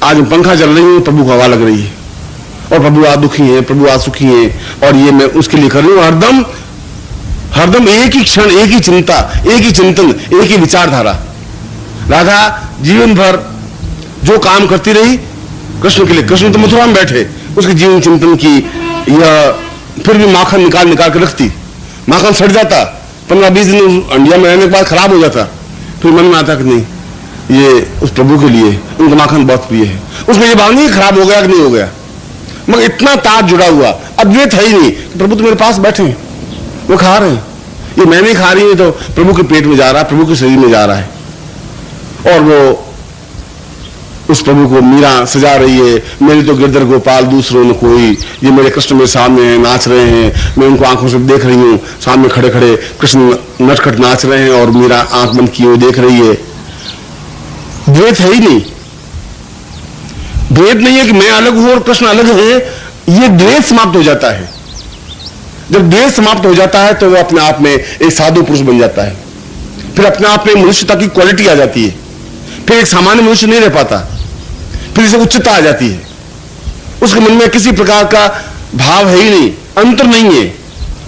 आज पंखा चल रही हूं, प्रभु को हवा लग रही है, और प्रभु आज दुखी है, प्रभु आज सुखी है, और ये मैं उसके लिए कर रही हूं। हरदम हरदम एक ही क्षण, एक ही चिंता, एक ही चिंतन, एक ही विचारधारा। राधा जीवन भर जो काम करती रही कृष्ण के लिए, कृष्ण तो मथुरा में बैठे, उसके जीवन चिंतन की, यह फिर भी माखन निकाल निकाल के रखती, माखन सड़ जाता, 15-20 दिन इंडिया में रहने के बाद खराब हो जाता, फिर मन में आता कि नहीं ये उस प्रभु के लिए, उनका माखन बहुत प्रिय है। उसमें ये भाव नहीं खराब हो गया कि नहीं हो गया, मगर इतना तार जुड़ा हुआ, अद्वैत है ही नहीं। प्रभु तो मेरे पास बैठे हैं, वो खा रहे हैं, ये मैं नहीं खा रही है तो प्रभु के पेट में जा रहा है, प्रभु के शरीर में जा रहा है। और वो उस प्रभु को मीरा सजा रही है, मेरी तो गिरधर गोपाल दूसरों ने कोई, ये मेरे कृष्ण मेरे सामने हैं, नाच रहे हैं, मैं उनको आंखों से देख रही हूं, सामने खड़े खड़े कृष्ण नटखट नाच रहे हैं और मीरा आंख बंद किए हुए देख रही है। द्वैत है ही नहीं, द्वैत नहीं है कि मैं अलग हूं और कृष्ण अलग है, ये द्वैत समाप्त हो जाता है। जब द्वैत समाप्त हो जाता है तो वो अपने आप में एक साधु पुरुष बन जाता है, फिर अपने आप में मनुष्यता की क्वालिटी आ जाती है, फिर एक सामान्य मनुष्य नहीं रह पाता, फिर इसे उच्चता आ जाती है। उसके मन में किसी प्रकार का भाव है ही नहीं, अंतर नहीं है,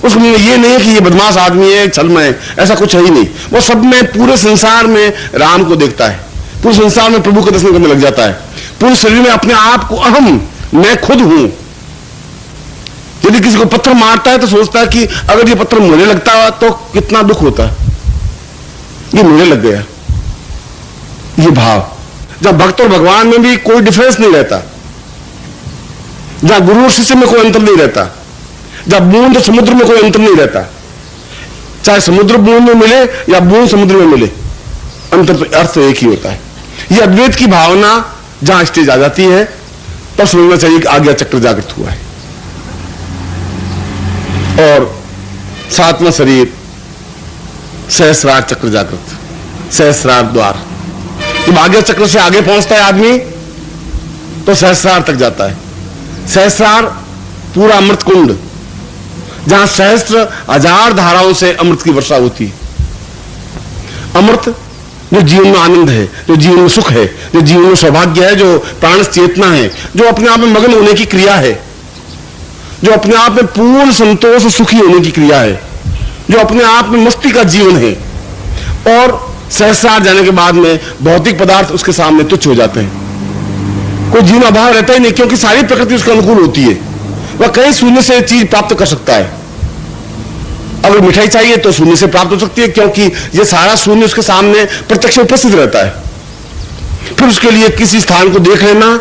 उसके मन में ये नहीं है कि ये बदमाश आदमी है, छलमय, ऐसा कुछ है ही नहीं। वो सब में, पूरे संसार में राम को देखता है, पूरे संसार में प्रभु के दर्शन करने लग जाता है, पूरे शरीर में अपने आप को अहम, मैं खुद हूं, यदि किसी को पत्थर मारता है तो सोचता है कि अगर ये पत्थर मुझे लगता तो कितना दुख होता, ये मुझे लग गया। ये भाव, जब भक्त और भगवान में भी कोई डिफरेंस नहीं रहता, जहां गुरु और शिष्य में कोई अंतर नहीं रहता, जहां बूंद समुद्र में कोई अंतर नहीं रहता, चाहे समुद्र बूंद में मिले या बूंद समुद्र में मिले, अंतर तो अर्थ तो एक ही होता है। ये अद्वैत की भावना जहां स्टेज आ जाती है तब समझना चाहिए कि आज्ञा चक्र जागृत हुआ है। और सातवां शरीर सहस्रार चक्र जागृत, सहस्रार द्वार। जब आज्ञा चक्र से आगे पहुंचता है आदमी तो सहस्रार तक जाता है। सहस्रार पूरा अमृत कुंड, जहां सहस्त्र हजार धाराओं से अमृत की वर्षा होती है। अमृत जो जीवन में आनंद है, जो जीवन में सुख है, जो जीवन में सौभाग्य है, जो प्राण चेतना है, जो अपने आप में मग्न होने की क्रिया है, जो अपने आप में पूर्ण संतोष सुखी होने की क्रिया है, जो अपने आप में मस्ती का जीवन है। और सहस्रार जाने के बाद में भौतिक पदार्थ उसके सामने तुच्छ हो जाते हैं। कोई जीवन अभाव रहता ही नहीं, क्योंकि सारी प्रकृति उसके अनुकूल होती है। वह कहीं शून्य से चीज प्राप्त कर सकता है। अगर मिठाई चाहिए तो शून्य से प्राप्त हो सकती है, क्योंकि यह सारा शून्य उसके सामने प्रत्यक्ष उपस्थित रहता है। फिर उसके लिए किसी स्थान को देख लेना,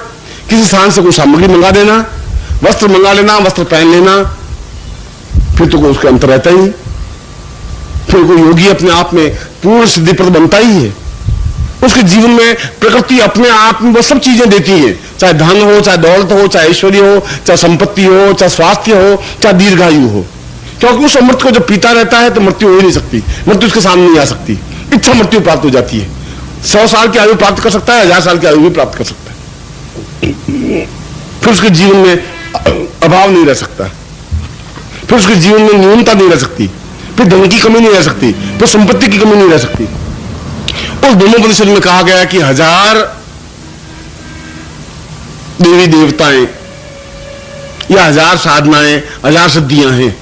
किसी स्थान से कोई सामग्री मंगा देना, वस्त्र मंगा लेना, वस्त्र पहन लेना, फिर तो कोई उसके अंतर रहता ही। फिर कोई योगी अपने आप में पूर्ण सिद्धिप्रद बनता ही है। उसके जीवन में प्रकृति अपने आप में वो सब चीजें देती है, चाहे धन हो, चाहे दौलत हो, चाहे ऐश्वर्य हो, चाहे संपत्ति हो, चाहे स्वास्थ्य हो, चाहे दीर्घायु हो। क्योंकि उस अमृत को जब पीता रहता है तो मृत्यु हो ही नहीं सकती, मृत्यु उसके सामने नहीं आ सकती। इच्छा मृत्यु प्राप्त हो जाती है। 100 साल की आयु प्राप्त कर सकता है, 1000 साल की आयु भी प्राप्त कर सकता है। फिर उसके जीवन में अभाव नहीं रह सकता, फिर उसके जीवन में न्यूनता नहीं रह सकती, फिर धन की कमी नहीं रह सकती, फिर संपत्ति की कमी नहीं रह सकती। उस ब्रह्मोपनिषद में कहा गया कि 1000 देवी देवताएं या 1000 साधनाएं, 1000 सिद्धियां हैं।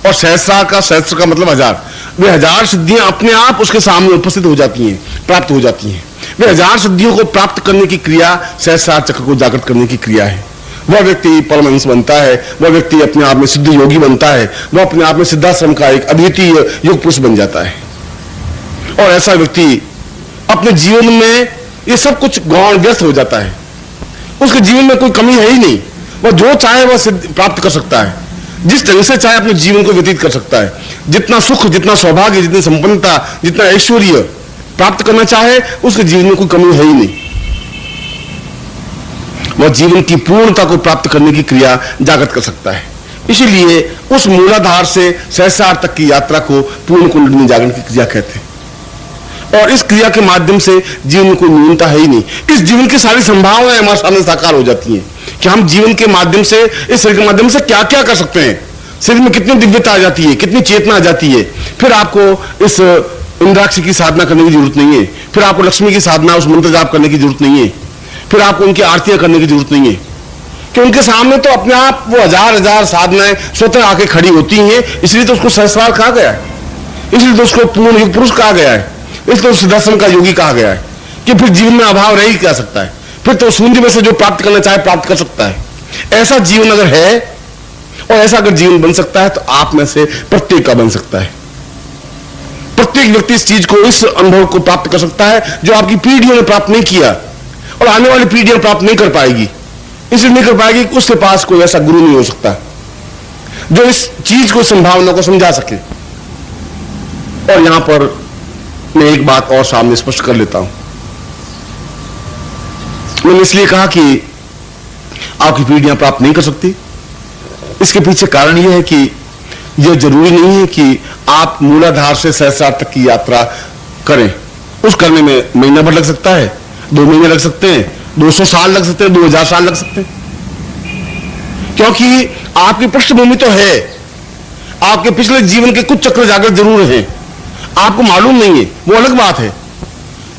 और सहस्रार का, सहस्त्र का मतलब 1000, वे 1000 सिद्धियां अपने आप उसके सामने उपस्थित हो जाती हैं, प्राप्त हो जाती हैं। वे 1000 सिद्धियों को प्राप्त करने की क्रिया सहस्रार चक्र को जागृत करने की क्रिया है। वह व्यक्ति परमहंस बनता है, वह व्यक्ति अपने आप में सिद्ध योगी बनता है, वह अपने आप में सिद्धाश्रम का एक अद्वितीय योग पुरुष बन जाता है। और ऐसा व्यक्ति अपने जीवन में ये सब कुछ गौण व्यस्त हो जाता है। उसके जीवन में कोई कमी है ही नहीं, वह जो चाहे वह प्राप्त कर सकता है, जिस ढंग से चाहे अपने जीवन को व्यतीत कर सकता है। जितना सुख, जितना सौभाग्य, जितनी संपन्नता, जितना ऐश्वर्य प्राप्त करना चाहे, उसके जीवन में कोई कमी है ही नहीं। वह जीवन की पूर्णता को प्राप्त करने की क्रिया जागृत कर सकता है। इसीलिए उस मूलाधार से सहस्रार तक की यात्रा को पूर्ण कुंडलिनी जागरण की क्रिया कहते हैं। और इस क्रिया के माध्यम से जीवन में कोई न्यूनता है ही नहीं। इस जीवन की सारी संभावनाएं हमारे सामने साकार हो जाती हैं कि हम जीवन के माध्यम से, इस शरीर के माध्यम से क्या क्या कर सकते हैं। शरीर में कितनी दिव्यता आ जाती है, कितनी चेतना आ जाती है। फिर आपको इस इंद्राक्ष की साधना करने की जरूरत नहीं है, फिर आपको लक्ष्मी की साधना, उस मंत्र जाप करने की जरूरत नहीं है, फिर आपको उनकी आरतियां करने की जरूरत नहीं है, कि उनके सामने तो अपने आप वो 1000 साधनाएं स्वतः आके खड़ी होती हैं। इसलिए तो उसको सहस्रार कहा गया है, इसलिए तो उसको पूर्ण युग पुरुष कहा गया है, इसलिए तो सिद्धाश्रम का योगी कहा गया है। कि फिर जीवन में अभाव रह ही क्या सकता है, फिर तो शून्य में से जो प्राप्त करना चाहे प्राप्त कर सकता है। ऐसा जीवन अगर है और ऐसा अगर जीवन बन सकता है तो आप में से प्रत्येक का बन सकता है। प्रत्येक व्यक्ति इस चीज को, इस अनुभव को प्राप्त कर सकता है जो आपकी पीढ़ियों ने प्राप्त नहीं किया और आने वाली पीढ़ियां प्राप्त नहीं कर पाएगी। इसलिए नहीं कर पाएगी कि उसके पास कोई ऐसा गुरु नहीं हो सकता जो इस चीज को, संभावना को समझा सके। और यहां पर मैं एक बात और सामने स्पष्ट कर लेता हूं। मैंने इसलिए कहा कि आपकी पीढ़ियां प्राप्त नहीं कर सकती। इसके पीछे कारण यह है कि यह जरूरी नहीं है कि आप मूलाधार से सहस्रार तक की यात्रा करें। उस करने में महीना भर लग सकता है, 2 महीने लग सकते हैं, 200 साल लग सकते हैं, 2000 साल लग सकते हैं। क्योंकि आपकी पृष्ठभूमि तो है, आपके पिछले जीवन के कुछ चक्र जागृत जरूर हैं, आपको मालूम नहीं है, वो अलग बात है।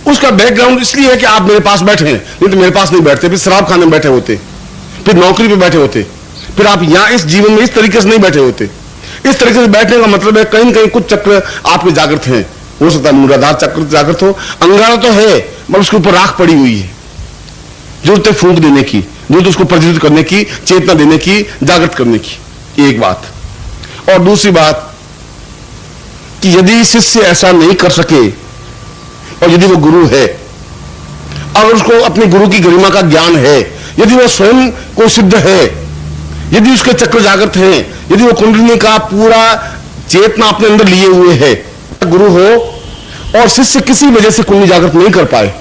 उसका बैकग्राउंड इसलिए है कि आप मेरे पास बैठे हैं, नहीं तो मेरे पास नहीं बैठते, फिर शराब खाने में बैठे होते, फिर नौकरी पे बैठे होते, फिर आप यहां इस जीवन में इस तरीके से नहीं बैठे होते। इस तरीके से बैठने का मतलब है कहीं न कहीं कुछ चक्र आपके जागृत हैं। हो सकता है मूलाधार चक्र जागृत हो, अंगारा तो है मगर उसके ऊपर राख पड़ी हुई है। जरूरत है फूंक देने की, जरूरत उसको प्रज्वलित करने की, चेतना देने की, जागृत करने की। एक बात। और दूसरी बात कि यदि शिष्य ऐसा नहीं कर सके और यदि वो गुरु है, अगर उसको अपने गुरु की गरिमा का ज्ञान है, यदि वो स्वयं को सिद्ध है, यदि उसके चक्र जागृत हैं, यदि वो कुंडलिनी का पूरा चेतना अपने अंदर लिए हुए है, गुरु हो और शिष्य किसी वजह से कुंडली जागृत नहीं कर पाए,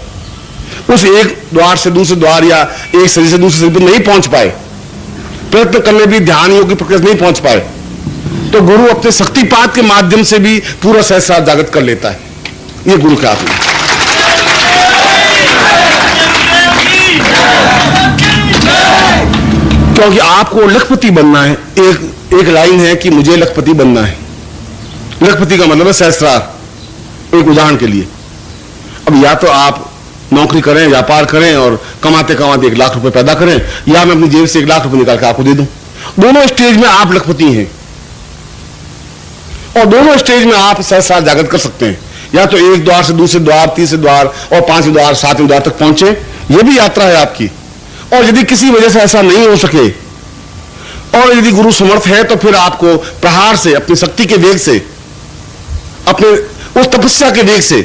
उस एक द्वार से दूसरे द्वार या एक शरीर से दूसरे शरीर पर नहीं पहुंच पाए, प्रयत्न करने भी ध्यान योग की प्रक्रिया नहीं पहुंच पाए, तो गुरु अपने शक्तिपात के माध्यम से भी पूरा सहस्रार जागृत कर लेता है। ये गुरु के हाथ में। क्योंकि आपको लखपति बनना है। एक लाइन है कि मुझे लखपति बनना है। लखपति का मतलब है सहस्रार। एक उदाहरण के लिए, अब या तो आप नौकरी करें, व्यापार करें और कमाते कमाते 1 लाख रुपए पैदा करें, या मैं अपनी जेब से 1 लाख रुपए निकाल के आपको दे दूं। दोनों स्टेज में आप लखपति हैं और दोनों स्टेज में आप सहस्रार जागृत कर सकते हैं। या तो एक द्वार से दूसरे द्वार, तीसरे द्वार और 5वें द्वार, 7वें द्वार तक पहुंचे, यह भी यात्रा है आपकी। और यदि किसी वजह से ऐसा नहीं हो सके और यदि गुरु समर्थ है, तो फिर आपको प्रहार से, अपनी शक्ति के वेग से, अपने उस तपस्या के वेग से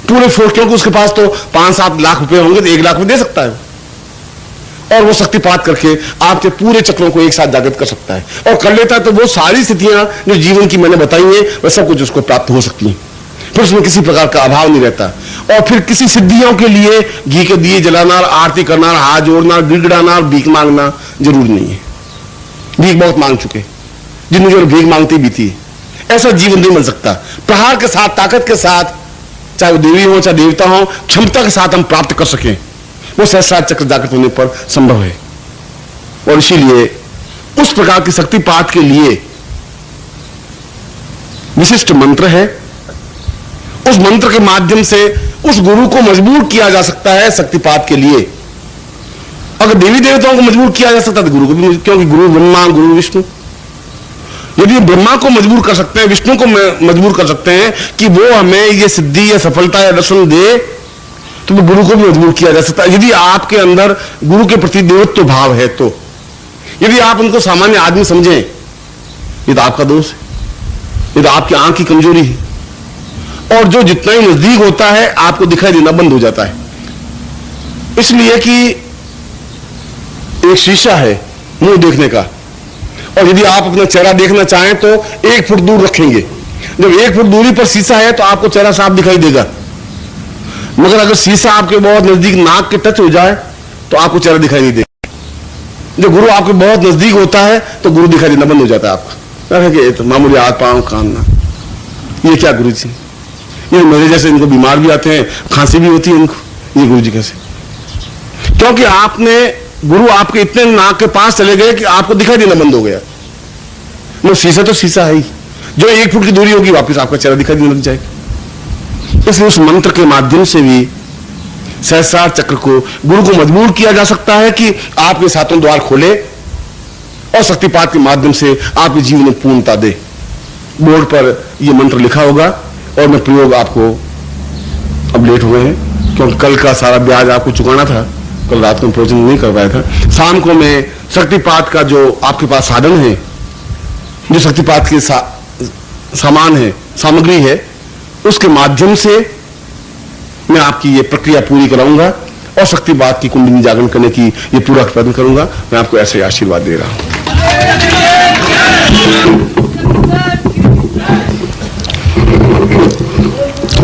पूरे क्योंकि उसके पास तो 5-7 लाख रुपए होंगे तो 1 लाख में दे सकता है, और वो शक्तिपात करके आपके पूरे चक्रों को एक साथ जागृत कर सकता है और कर लेता है। तो वो सारी स्थितियां जो जीवन की मैंने बताई है, वह सब कुछ उसको प्राप्त हो सकती हैं। फिर उसमें किसी प्रकार का अभाव नहीं रहता। और फिर किसी सिद्धियों के लिए घी के दिए जलाना, आरती करना, हाथ जोड़ना, गिड़गिड़ाना, भीख मांगना जरूरी नहीं है। भीख बहुत मांग चुके जिन्हें जो भीख मांगती भी थी। ऐसा जीवन नहीं मिल सकता। प्रहार के साथ, ताकत के साथ, चाहे वो देवी हो चाहे देवता हो, क्षमता के साथ हम प्राप्त कर सकें, वो सहस्रार चक्र जागृत होने पर संभव है। और इसीलिए उस प्रकार की शक्तिपात के लिए विशिष्ट मंत्र है। उस मंत्र के माध्यम से उस गुरु को मजबूर किया जा सकता है शक्तिपात के लिए। अगर देवी देवताओं को मजबूर किया जा सकता है तो गुरु को भी, क्योंकि गुरु ब्रह्मा, गुरु विष्णु। यदि ब्रह्मा को मजबूर कर सकते हैं, विष्णु को मजबूर कर सकते हैं कि वो हमें ये सिद्धि या सफलता या दर्शन दे, तो गुरु को भी मजबूर किया जा सकता है। यदि आपके अंदर गुरु के प्रति देवत्व भाव है तो। यदि आप उनको सामान्य आदमी समझें, ये तो आपका दोष है, ये तो आपकी आंख की कमजोरी है। और जो जितना ही नजदीक होता है आपको दिखाई देना बंद हो जाता है। इसलिए कि एक शीशा है मुंह देखने का, और यदि आप अपना चेहरा देखना चाहें तो 1 फुट दूर रखेंगे। जब 1 फुट दूरी पर शीशा है तो आपको चेहरा साफ दिखाई देगा, मगर अगर शीशा आपके बहुत नजदीक नाक के टच हो जाए तो आपको चेहरा दिखाई नहीं देगा। जब गुरु आपके बहुत नजदीक होता है तो गुरु दिखाई देना बंद हो जाता है आपका। तो मामूली हाथ पांव कानना, ये क्या गुरु जी, ये मेरे जैसे इनको बीमार भी आते हैं, खांसी भी होती है इनको, ये गुरु जी कैसे? क्योंकि आपने गुरु आपके इतने नाक के पास चले गए कि आपको दिखाई देना बंद हो गया। वो शीशा तो शीशा है ही, जो 1 फुट की दूरी होगी वापस आपका चेहरा दिखाई देने लग जाएगा। इसलिए उस मंत्र के माध्यम से भी सहस्रार चक्र को गुरु को मजबूर किया जा सकता है कि आपके 7वें द्वार खोले और शक्तिपात के माध्यम से आपके जीवन में पूर्णता दे। बोर्ड पर यह मंत्र लिखा होगा और मैं प्रयोग आपको, अब लेट हुए हैं क्योंकि कल का सारा ब्याज आपको चुकाना था, कल रात को प्रवचन नहीं कर पाया था। शाम को मैं शक्तिपात का जो आपके पास साधन है, जो शक्तिपात के सामान है, सामग्री है, उसके माध्यम से मैं आपकी ये प्रक्रिया पूरी कराऊंगा और शक्तिपात की कुंडली जागरण करने की ये पूरा प्रयत्न करूंगा। मैं आपको ऐसे आशीर्वाद दे रहा हूं।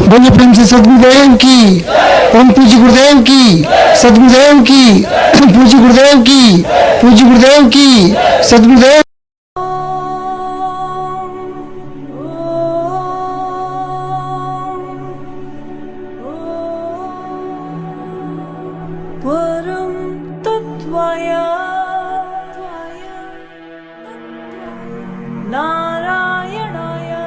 बोलिए प्रेम से सदगुरुदेव की, ओम पूज्य गुरुदेव की, सदगुरुदेव की, पूज्य गुरुदेव की, पूज्य गुरुदेव की, सदगुरुदेव। परम तत्वया नारायणाय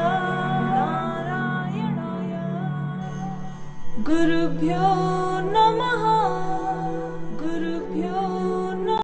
गुरुभ्यो